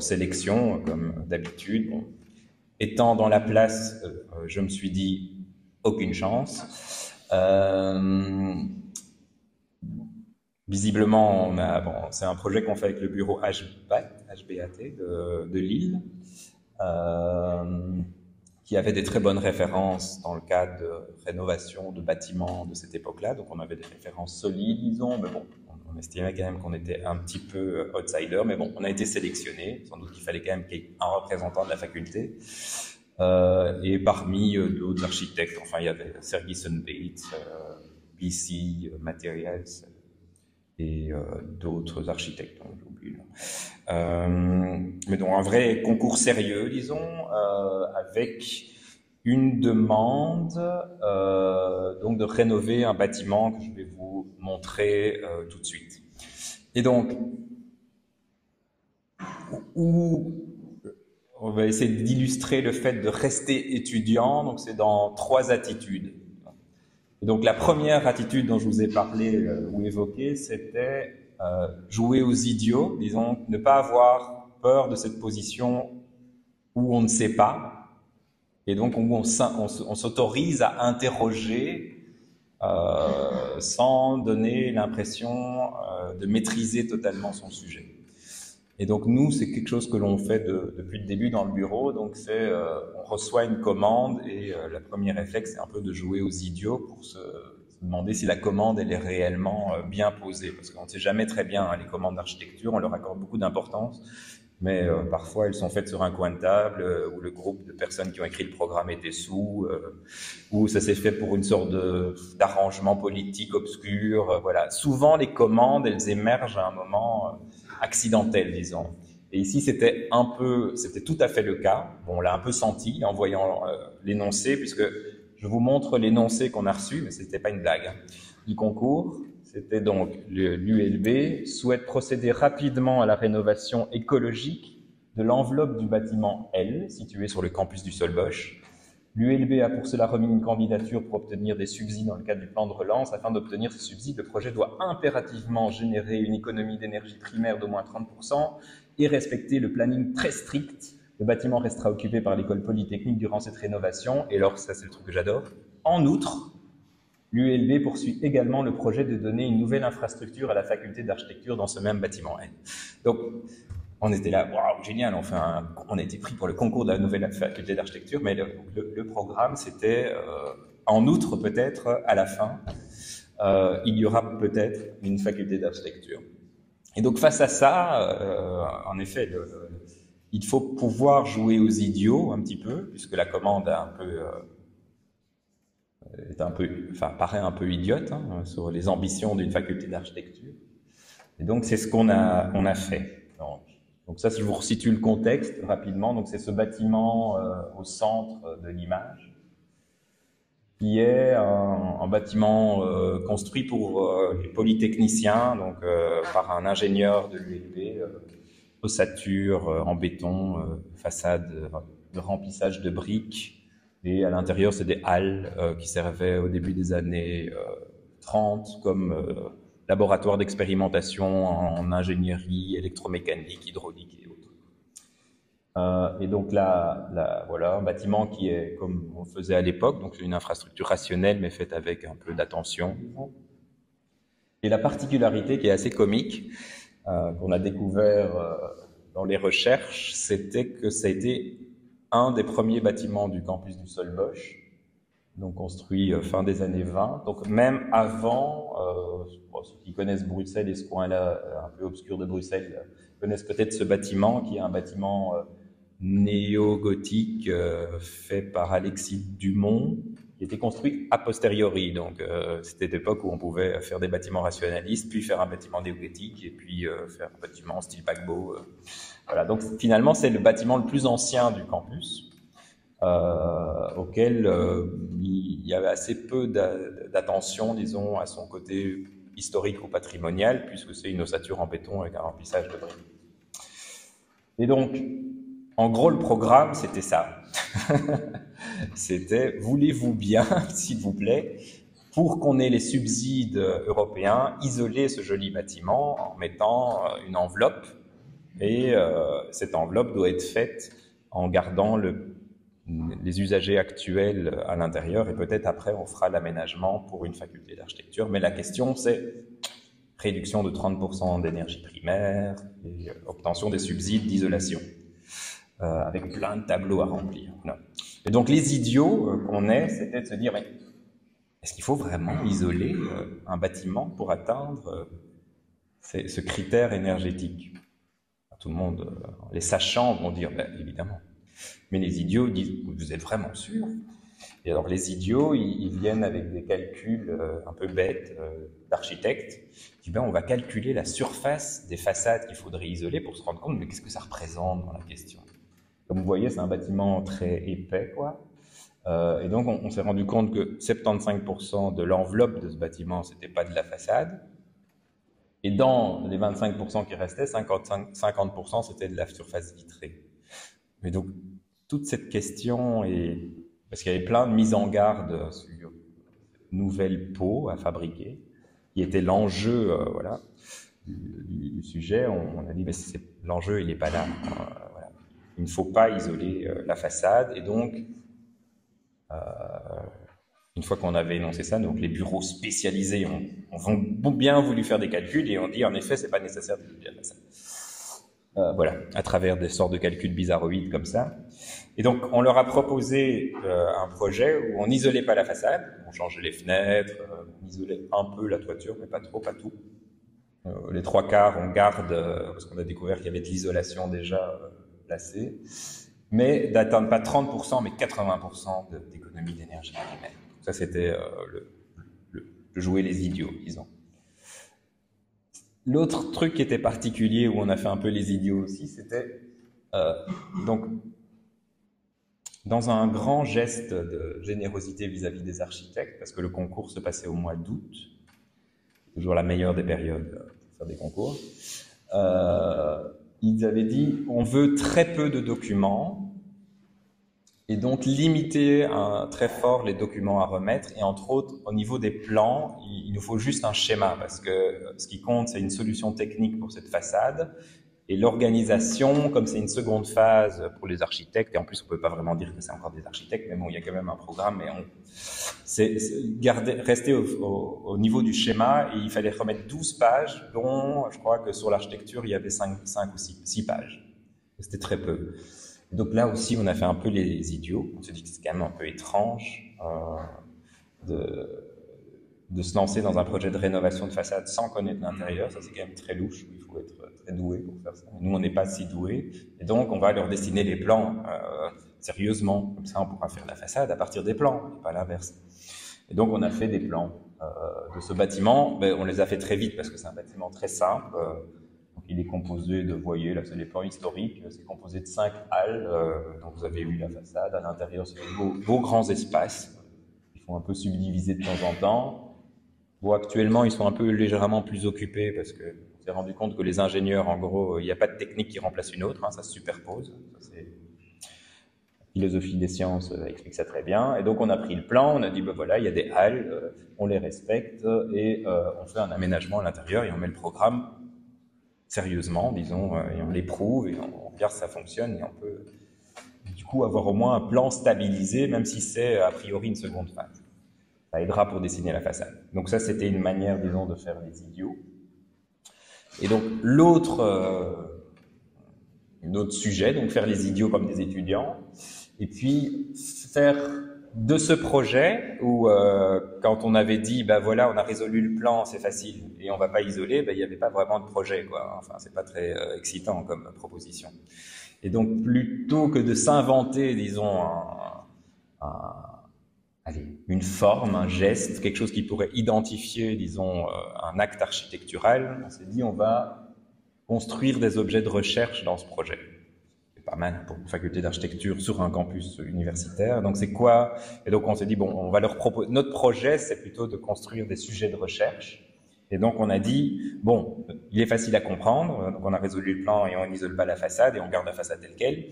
sélection, comme d'habitude. Bon. Étant dans la place, je me suis dit aucune chance. Visiblement, c'est un projet qu'on fait avec le bureau HBAT de Lille, qui avait des très bonnes références dans le cadre de rénovation de bâtiments de cette époque-là. Donc on avait des références solides, disons, mais bon, on estimait quand même qu'on était un petit peu outsider, mais bon, on a été sélectionné. Sans doute qu'il fallait quand même qu'il y ait un représentant de la faculté. Et parmi d'autres architectes, enfin il y avait Ferguson Bates, BC Materials et d'autres architectes, j'oublie. Mais donc un vrai concours sérieux, disons, avec une demande donc de rénover un bâtiment que je vais vous montrer tout de suite. Et donc, on va essayer d'illustrer le fait de rester étudiant, donc c'est dans 3 attitudes. Et donc la première attitude dont je vous ai parlé ou évoqué, c'était jouer aux idiots, disons, ne pas avoir peur de cette position où on ne sait pas, et donc où on s'autorise à interroger sans donner l'impression de maîtriser totalement son sujet. Et donc nous, c'est quelque chose que l'on fait depuis le début dans le bureau, donc c'est on reçoit une commande et le premier réflexe, c'est un peu de jouer aux idiots pour se demander si la commande elle est réellement bien posée, parce qu'on ne sait jamais très bien, hein, les commandes d'architecture, on leur accorde beaucoup d'importance, mais parfois elles sont faites sur un coin de table, où le groupe de personnes qui ont écrit le programme était sous, où ça s'est fait pour une sorte d'arrangement politique obscur, voilà. Souvent les commandes, elles émergent à un moment accidentel, disons. Et ici, c'était tout à fait le cas. Bon, on l'a un peu senti en voyant l'énoncé, puisque je vous montre l'énoncé qu'on a reçu, mais c'était pas une blague, hein, du concours. C'était donc l'ULB souhaite procéder rapidement à la rénovation écologique de l'enveloppe du bâtiment L, situé sur le campus du Solbosch. L'ULB a pour cela remis une candidature pour obtenir des subsides dans le cadre du plan de relance. Afin d'obtenir ce subside, le projet doit impérativement générer une économie d'énergie primaire d'au moins 30% et respecter le planning très strict. Le bâtiment restera occupé par l'école polytechnique durant cette rénovation. Et alors, ça c'est le truc que j'adore. En outre, l'ULB poursuit également le projet de donner une nouvelle infrastructure à la faculté d'architecture dans ce même bâtiment N. Donc, on était là, waouh, génial, on a été pris pour le concours de la nouvelle faculté d'architecture, mais le programme, c'était, en outre, peut-être, à la fin, il y aura peut-être une faculté d'architecture. Et donc, face à ça, en effet, il faut pouvoir jouer aux idiots un petit peu, puisque la commande paraît un peu idiote, hein, sur les ambitions d'une faculté d'architecture. Et donc, c'est ce qu'on a fait. Donc ça, je vous resitue le contexte rapidement. Donc c'est ce bâtiment au centre de l'image, qui est un bâtiment construit pour les polytechniciens, donc par un ingénieur de l'ULB, ossature en béton, façade de remplissage de briques, et à l'intérieur c'est des halles qui servaient au début des années 30 comme laboratoire d'expérimentation en ingénierie, électromécanique, hydraulique et autres. Et donc là, voilà, un bâtiment qui est comme on faisait à l'époque, donc une infrastructure rationnelle mais faite avec un peu d'attention. Et la particularité qui est assez comique, qu'on a découvert dans les recherches, c'était que ça a été un des premiers bâtiments du campus du Solbosch, donc construit fin des années 20, donc même avant, ceux qui connaissent Bruxelles et ce coin-là un peu obscur de Bruxelles connaissent peut-être ce bâtiment qui est un bâtiment néo-gothique fait par Alexis Dumont, il était construit a posteriori. Donc, c'était l'époque où on pouvait faire des bâtiments rationalistes, puis faire un bâtiment néogothique, et puis faire un bâtiment style paquebot. Voilà. Donc, finalement, c'est le bâtiment le plus ancien du campus, auquel il y avait assez peu d'attention, disons, à son côté historique ou patrimonial, puisque c'est une ossature en béton avec un remplissage de briques. Et donc, en gros, le programme, c'était ça. C'était, voulez-vous bien, s'il vous plaît, pour qu'on ait les subsides européens, isoler ce joli bâtiment en mettant une enveloppe. Et cette enveloppe doit être faite en gardant les usagers actuels à l'intérieur, et peut-être après on fera l'aménagement pour une faculté d'architecture. Mais la question, c'est réduction de 30% d'énergie primaire et obtention des subsides d'isolation, avec plein de tableaux à remplir. Voilà. Et donc les idiots qu'on est, c'était de se dire, mais est-ce qu'il faut vraiment isoler un bâtiment pour atteindre ce critère énergétique? Tout le monde, les sachants vont dire, ben, évidemment. Mais les idiots disent, vous êtes vraiment sûr? Et alors les idiots, ils viennent avec des calculs un peu bêtes d'architectes, qui disent, ben, on va calculer la surface des façades qu'il faudrait isoler pour se rendre compte, mais qu'est-ce que ça représente dans la question? Comme vous voyez, c'est un bâtiment très épais, quoi. Et donc on s'est rendu compte que 75% de l'enveloppe de ce bâtiment, c'était pas de la façade. Et dans les 25% qui restaient, 50% c'était de la surface vitrée. Mais donc, toute cette question, parce qu'il y avait plein de mises en garde sur nouvelles peaux à fabriquer, qui était l'enjeu voilà, du sujet. On a dit, mais l'enjeu, il n'est pas là. Voilà. Il ne faut pas isoler la façade. Et donc, une fois qu'on avait énoncé ça, donc les bureaux spécialisés ont bien voulu faire des calculs et ont dit, en effet, c'est pas nécessaire de isoler la façade. Voilà, à travers des sortes de calculs bizarroïdes comme ça. Et donc, on leur a proposé un projet où on n'isolait pas la façade, on changeait les fenêtres, on isolait un peu la toiture, mais pas trop, pas tout. Les trois quarts, on garde, parce qu'on a découvert qu'il y avait de l'isolation déjà placée, mais d'atteindre pas 30%, mais 80% d'économie d'énergie primaire. Ça, c'était le jouer les idiots, disons. L'autre truc qui était particulier, où on a fait un peu les idiots aussi, c'était donc dans un grand geste de générosité vis-à-vis des architectes, parce que le concours se passait au mois d'août, toujours la meilleure des périodes pour faire des concours, ils avaient dit on veut très peu de documents, et donc limiter très fort les documents à remettre, et entre autres, au niveau des plans, il nous faut juste un schéma, parce que ce qui compte, c'est une solution technique pour cette façade, et l'organisation, comme c'est une seconde phase pour les architectes, et en plus on ne peut pas vraiment dire que c'est encore des architectes, mais bon, il y a quand même un programme, mais rester au niveau du schéma, et il fallait remettre 12 pages, dont je crois que sur l'architecture, il y avait 5 ou 6 pages. C'était très peu. Donc là aussi, on a fait un peu les idiots. On se dit que c'est quand même un peu étrange de se lancer dans un projet de rénovation de façade sans connaître l'intérieur. Ça, c'est quand même très louche. Il faut être très doué pour faire ça. Nous, on n'est pas si doués. Et donc, on va leur dessiner les plans sérieusement. Comme ça, on pourra faire la façade à partir des plans, et pas l'inverse. Et donc, on a fait des plans de ce bâtiment. Mais on les a fait très vite parce que c'est un bâtiment très simple. Il est composé de, vous voyez, là c'est les plans historiques, c'est composé de 5 halles, donc vous avez eu la façade, à l'intérieur c'est de beaux grands espaces, ils sont un peu subdivisés de temps en temps. Bon, actuellement ils sont un peu légèrement plus occupés parce qu'on s'est rendu compte que les ingénieurs, en gros, il n'y a pas de technique qui remplace une autre, hein, ça se superpose. Ça, c'est... La philosophie des sciences explique ça très bien, et donc on a pris le plan, on a dit ben voilà, il y a des halles, on les respecte, et on fait un aménagement à l'intérieur et on met le programme sérieusement, disons, et on l'éprouve, et on regarde si ça fonctionne, et on peut du coup avoir au moins un plan stabilisé, même si c'est a priori une seconde phase. Ça aidera pour dessiner la façade. Donc ça, c'était une manière, disons, de faire les idiots. Et donc l'autre sujet, donc faire les idiots comme des étudiants, et puis faire de ce projet où quand on avait dit ben voilà, on a résolu le plan, c'est facile et on va pas isoler, ben il n'y avait pas vraiment de projet, quoi. Enfin, c'est pas très excitant comme proposition. Et donc plutôt que de s'inventer, disons, un une forme, un geste, quelque chose qui pourrait identifier, disons, un acte architectural. On s'est dit, on va construire des objets de recherche dans ce projet. C'est pas mal pour une faculté d'architecture sur un campus universitaire. Donc c'est quoi? Et donc on s'est dit, bon, on va leur proposer... Notre projet, c'est plutôt de construire des sujets de recherche. Et donc on a dit, bon, il est facile à comprendre, donc on a résolu le plan et on n'isole pas la façade et on garde la façade telle qu'elle,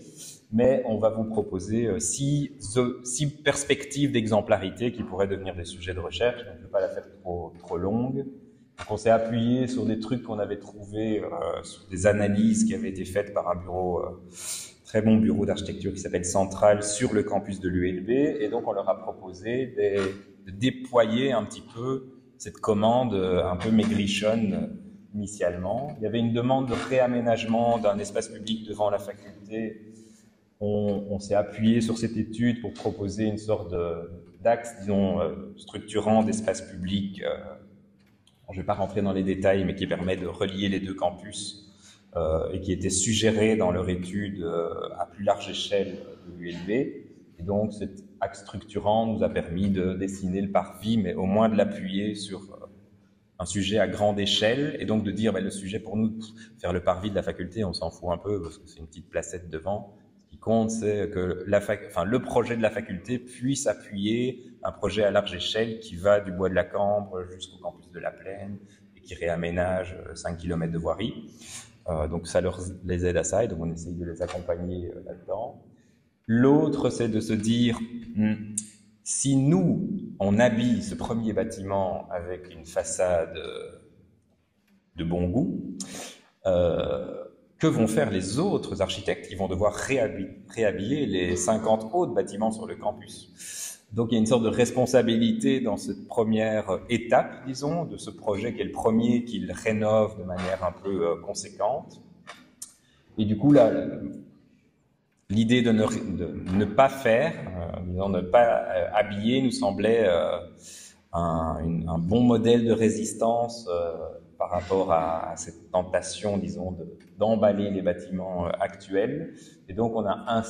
mais on va vous proposer six perspectives d'exemplarité qui pourraient devenir des sujets de recherche, donc je ne vais pas la faire trop longue. Donc on s'est appuyé sur des trucs qu'on avait trouvés, sur des analyses qui avaient été faites par un bureau, très bon bureau d'architecture qui s'appelle Central sur le campus de l'ULB, et donc on leur a proposé de déployer un petit peu cette commande un peu maigrichonne initialement. Il y avait une demande de réaménagement d'un espace public devant la faculté. On s'est appuyé sur cette étude pour proposer une sorte d'axe, disons, structurant d'espace public. Je ne vais pas rentrer dans les détails, mais qui permet de relier les deux campus et qui était suggéré dans leur étude à plus large échelle de l'ULB. Et donc, cet axe structurant nous a permis de dessiner le parvis, mais au moins de l'appuyer sur un sujet à grande échelle, et donc de dire, le sujet pour nous, faire le parvis de la faculté, on s'en fout un peu, parce que c'est une petite placette devant. Ce qui compte, c'est que le projet de la faculté puisse appuyer un projet à large échelle qui va du bois de la Cambre jusqu'au campus de la Plaine, et qui réaménage 5 km de voirie. Donc ça les aide à ça, et donc on essaye de les accompagner là-dedans. L'autre, c'est de se dire, si nous, on habille ce premier bâtiment avec une façade de bon goût, que vont faire les autres architectes qui vont devoir réhabiller les 50 autres bâtiments sur le campus? Donc il y a une sorte de responsabilité dans cette première étape, disons, de ce projet qui est le premier qu'il rénove de manière un peu conséquente. Et du coup, là, l'idée de ne pas faire, disons, ne pas habiller, nous semblait un bon modèle de résistance par rapport à cette tentation, disons, d'emballer les bâtiments actuels. Et donc, on a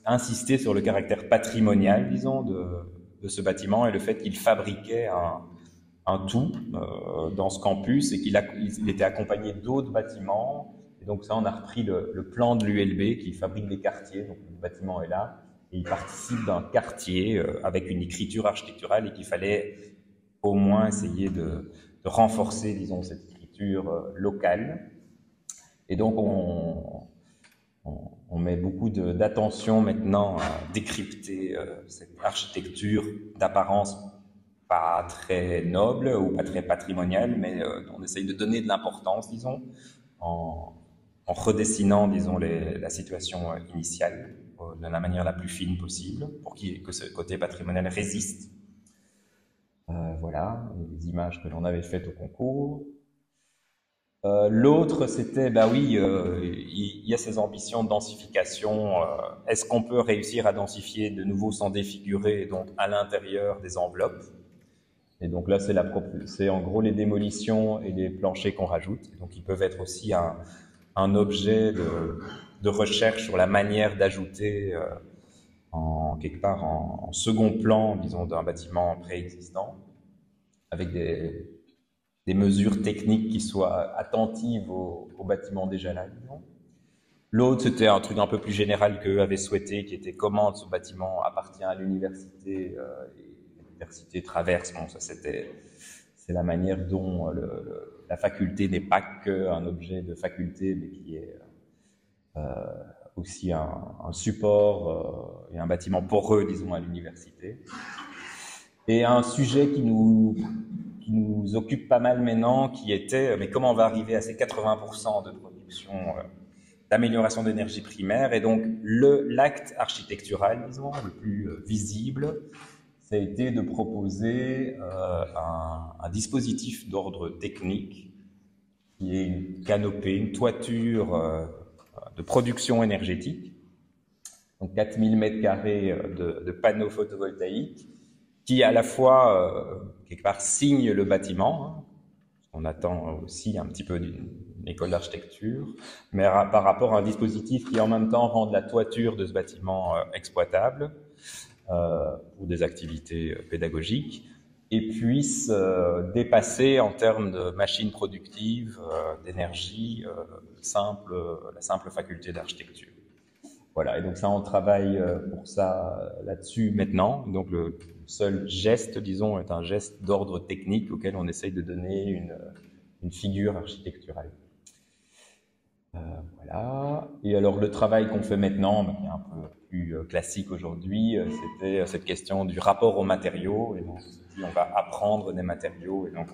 insisté sur le caractère patrimonial, disons, de ce bâtiment et le fait qu'il fabriquait un tout dans ce campus et qu'il était accompagné d'autres bâtiments. Et donc ça, on a repris le plan de l'ULB qui fabrique des quartiers, donc le bâtiment est là, et il participe d'un quartier avec une écriture architecturale et qu'il fallait au moins essayer de renforcer, disons, cette écriture locale. Et donc on met beaucoup d'attention maintenant à décrypter cette architecture d'apparence pas très noble ou pas très patrimoniale, mais on essaye de donner de l'importance, disons, en redessinant, disons, la situation initiale de la manière la plus fine possible pour que ce côté patrimonial résiste. Voilà, les images que l'on avait faites au concours. L'autre, c'était, il y a ces ambitions de densification. Est-ce qu'on peut réussir à densifier de nouveau sans défigurer, donc à l'intérieur des enveloppes? Et donc là, c'est en gros les démolitions et les planchers qu'on rajoute. Donc ils peuvent être aussi un objet de recherche sur la manière d'ajouter quelque part en second plan, disons, d'un bâtiment préexistant, avec des mesures techniques qui soient attentives au bâtiment déjà là, disons. L'autre, c'était un truc un peu plus général qu'eux avaient souhaité, qui était comment ce bâtiment appartient à l'université, et l'université traverse. Bon, ça c'est la manière dont la faculté n'est pas qu'un objet de faculté, mais qui est aussi un support et un bâtiment poreux, disons, à l'université. Et un sujet qui nous occupe pas mal maintenant, qui était, mais comment on va arriver à ces 80% de production, d'amélioration d'énergie primaire, et donc l'acte architectural, disons, le plus visible, ça a été de proposer un dispositif d'ordre technique, qui est une canopée, une toiture de production énergétique, donc 4000 m² de panneaux photovoltaïques, qui à la fois, quelque part, signe le bâtiment. On attend aussi un petit peu d'une école d'architecture, mais par rapport à un dispositif qui en même temps rend la toiture de ce bâtiment exploitable. ou des activités pédagogiques, et puisse dépasser en termes de machines productives, d'énergie, la simple faculté d'architecture. Voilà, et donc ça, on travaille pour ça là-dessus maintenant. Donc le seul geste, disons, est un geste d'ordre technique auquel on essaye de donner une figure architecturale. Voilà. Et alors le travail qu'on fait maintenant, qui est un peu plus classique aujourd'hui, c'était cette question du rapport aux matériaux. Et donc on va apprendre des matériaux. Et donc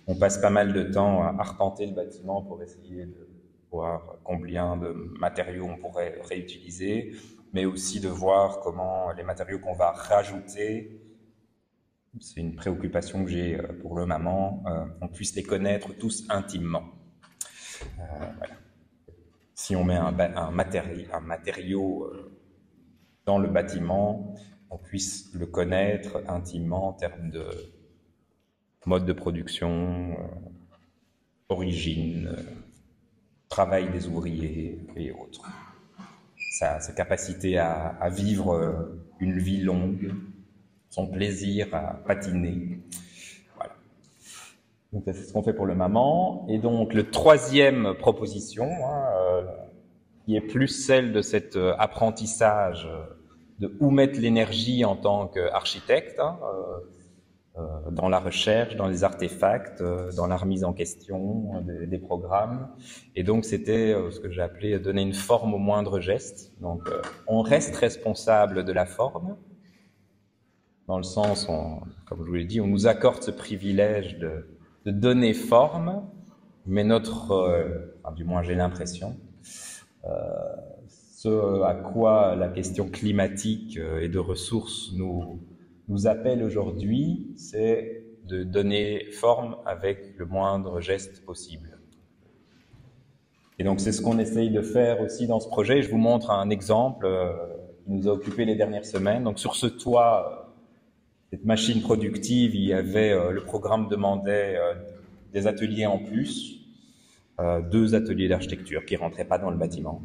on passe pas mal de temps à arpenter le bâtiment pour essayer de voir combien de matériaux on pourrait réutiliser, mais aussi de voir comment les matériaux qu'on va rajouter, c'est une préoccupation que j'ai pour le moment, on puisse les connaître tous intimement. Voilà. Si on met un matériau dans le bâtiment, on puisse le connaître intimement en termes de mode de production, origine, travail des ouvriers et autres. Sa capacité à vivre une vie longue, son plaisir à patiner. Voilà. Donc c'est ce qu'on fait pour le moment. Et donc le troisième proposition, qui est plus celle de cet apprentissage de où mettre l'énergie en tant qu'architecte, dans la recherche, dans les artefacts, dans la remise en question des programmes. Et donc c'était ce que j'ai appelé donner une forme au moindre geste. Donc on reste responsable de la forme, dans le sens, comme je vous l'ai dit, on nous accorde ce privilège de donner forme, mais du moins j'ai l'impression, ce à quoi la question climatique et de ressources nous appelle aujourd'hui, c'est de donner forme avec le moindre geste possible. Et donc c'est ce qu'on essaye de faire aussi dans ce projet. Je vous montre un exemple qui nous a occupé les dernières semaines. Donc sur ce toit, cette machine productive, il y avait, le programme demandait des ateliers en plus, 2 ateliers d'architecture qui rentraient pas dans le bâtiment.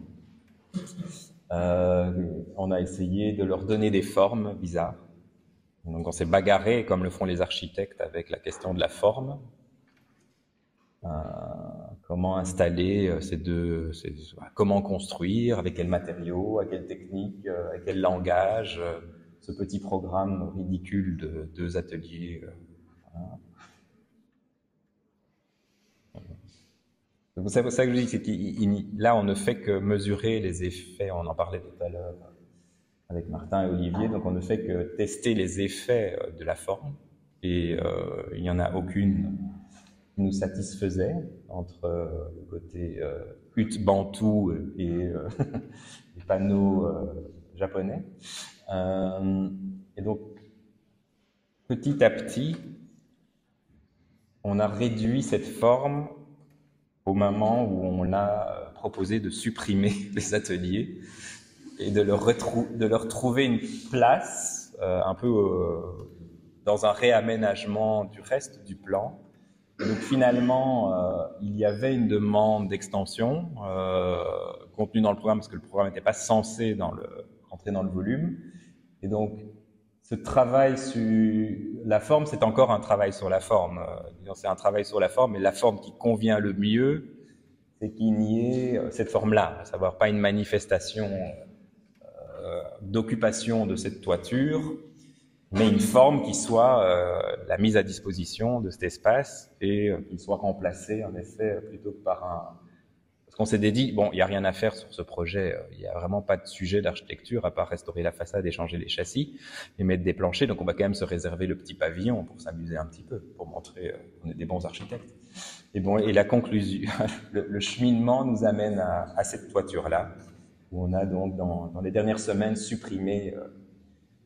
On a essayé de leur donner des formes bizarres. Donc on s'est bagarré, comme le font les architectes, avec la question de la forme. Comment installer comment construire, avec quels matériaux, à quelle technique, avec quel langage, ce petit programme ridicule de 2 ateliers. C'est pour ça que je dis que là, on ne fait que mesurer les effets, on en parlait tout à l'heure avec Martin et Olivier, donc on ne fait que tester les effets de la forme, et il n'y en a aucune qui nous satisfaisait, entre le côté hutte bantou et les panneaux japonais. Et donc, petit à petit, on a réduit cette forme au moment où on a proposé de supprimer les ateliers et de leur trouver une place un peu dans un réaménagement du reste du plan. Donc finalement, il y avait une demande d'extension contenue dans le programme, parce que le programme n'était pas censé rentrer dans le volume. Et donc, ce travail sur la forme, c'est encore un travail sur la forme. C'est un travail sur la forme, mais la forme qui convient le mieux, c'est qu'il y ait cette forme-là, à savoir pas une manifestation d'occupation de cette toiture, mais une forme qui soit la mise à disposition de cet espace et qui soit remplacée, en effet, plutôt que par un... Parce qu'on s'est dit, bon, il n'y a rien à faire sur ce projet, il n'y a vraiment pas de sujet d'architecture, à part restaurer la façade et changer les châssis et mettre des planchers, donc on va quand même se réserver le petit pavillon pour s'amuser un petit peu, pour montrer qu'on est des bons architectes. Et bon, et la conclusion, le cheminement nous amène à cette toiture-là, où on a donc dans les dernières semaines supprimé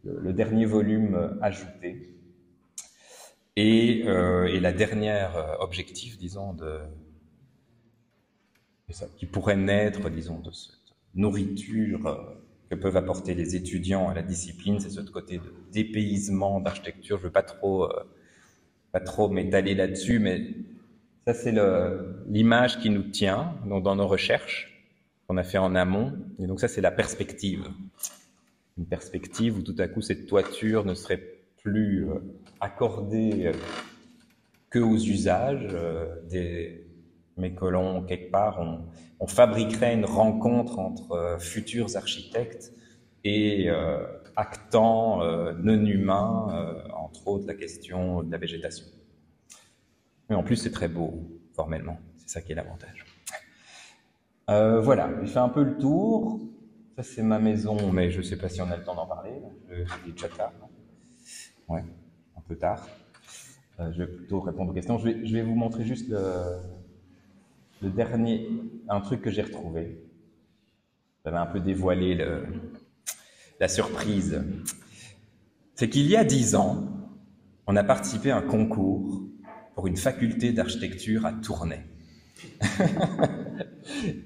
le dernier volume ajouté. Et la dernière objectif, disons, qui pourrait naître, disons, de cette nourriture que peuvent apporter les étudiants à la discipline, c'est ce côté de dépaysement d'architecture. Je veux pas trop m'étaler là-dessus, mais ça c'est l'image qui nous tient donc, dans nos recherches qu'on a fait en amont. Et donc ça c'est la perspective. une perspective où tout à coup cette toiture ne serait plus accordée que aux usages, mais que l'on, quelque part, on fabriquerait une rencontre entre futurs architectes et actants non humains, entre autres la question de la végétation. Mais en plus, c'est très beau, formellement. C'est ça qui est l'avantage. Voilà, j'ai fait un peu le tour. Ça, c'est ma maison, mais je ne sais pas si on a le temps d'en parler. Il est déjà tard. Ouais, un peu tard. Je vais plutôt répondre aux questions. Je vais vous montrer juste le dernier, un truc que j'ai retrouvé. J'avais un peu dévoilé la surprise. C'est qu'il y a 10 ans, on a participé à un concours pour une faculté d'architecture à Tournai.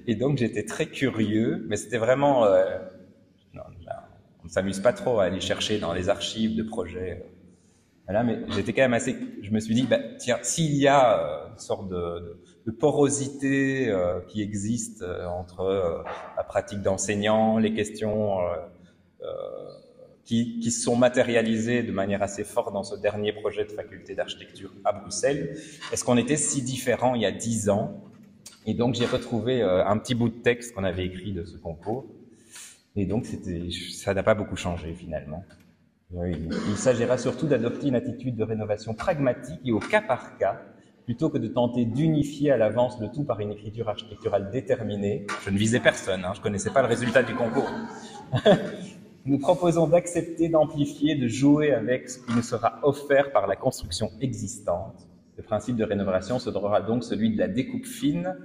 Et donc j'étais très curieux, mais c'était vraiment... non, on ne s'amuse pas trop à aller chercher dans les archives de projets. Voilà, mais j'étais quand même assez... Je me suis dit, bah, tiens, s'il y a une sorte de porosité qui existe entre la pratique d'enseignant, les questions qui se sont matérialisées de manière assez forte dans ce dernier projet de faculté d'architecture à Bruxelles, est-ce qu'on était si différents il y a 10 ans? Et donc j'ai retrouvé un petit bout de texte qu'on avait écrit de ce concours. Et donc ça n'a pas beaucoup changé finalement. Il s'agira surtout d'adopter une attitude de rénovation pragmatique et au cas par cas, plutôt que de tenter d'unifier à l'avance le tout par une écriture architecturale déterminée. Je ne visais personne, je ne connaissais pas le résultat du concours. Nous proposons d'accepter, d'amplifier, de jouer avec ce qui nous sera offert par la construction existante. Le principe de rénovation sera donc celui de la découpe fine,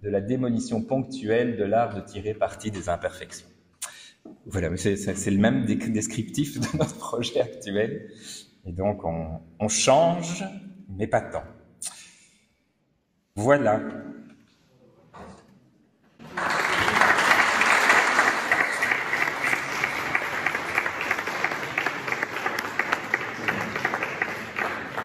de la démolition ponctuelle, de l'art de tirer parti des imperfections. Voilà, mais c'est le même descriptif de notre projet actuel. Et donc, on change, mais pas tant. Voilà.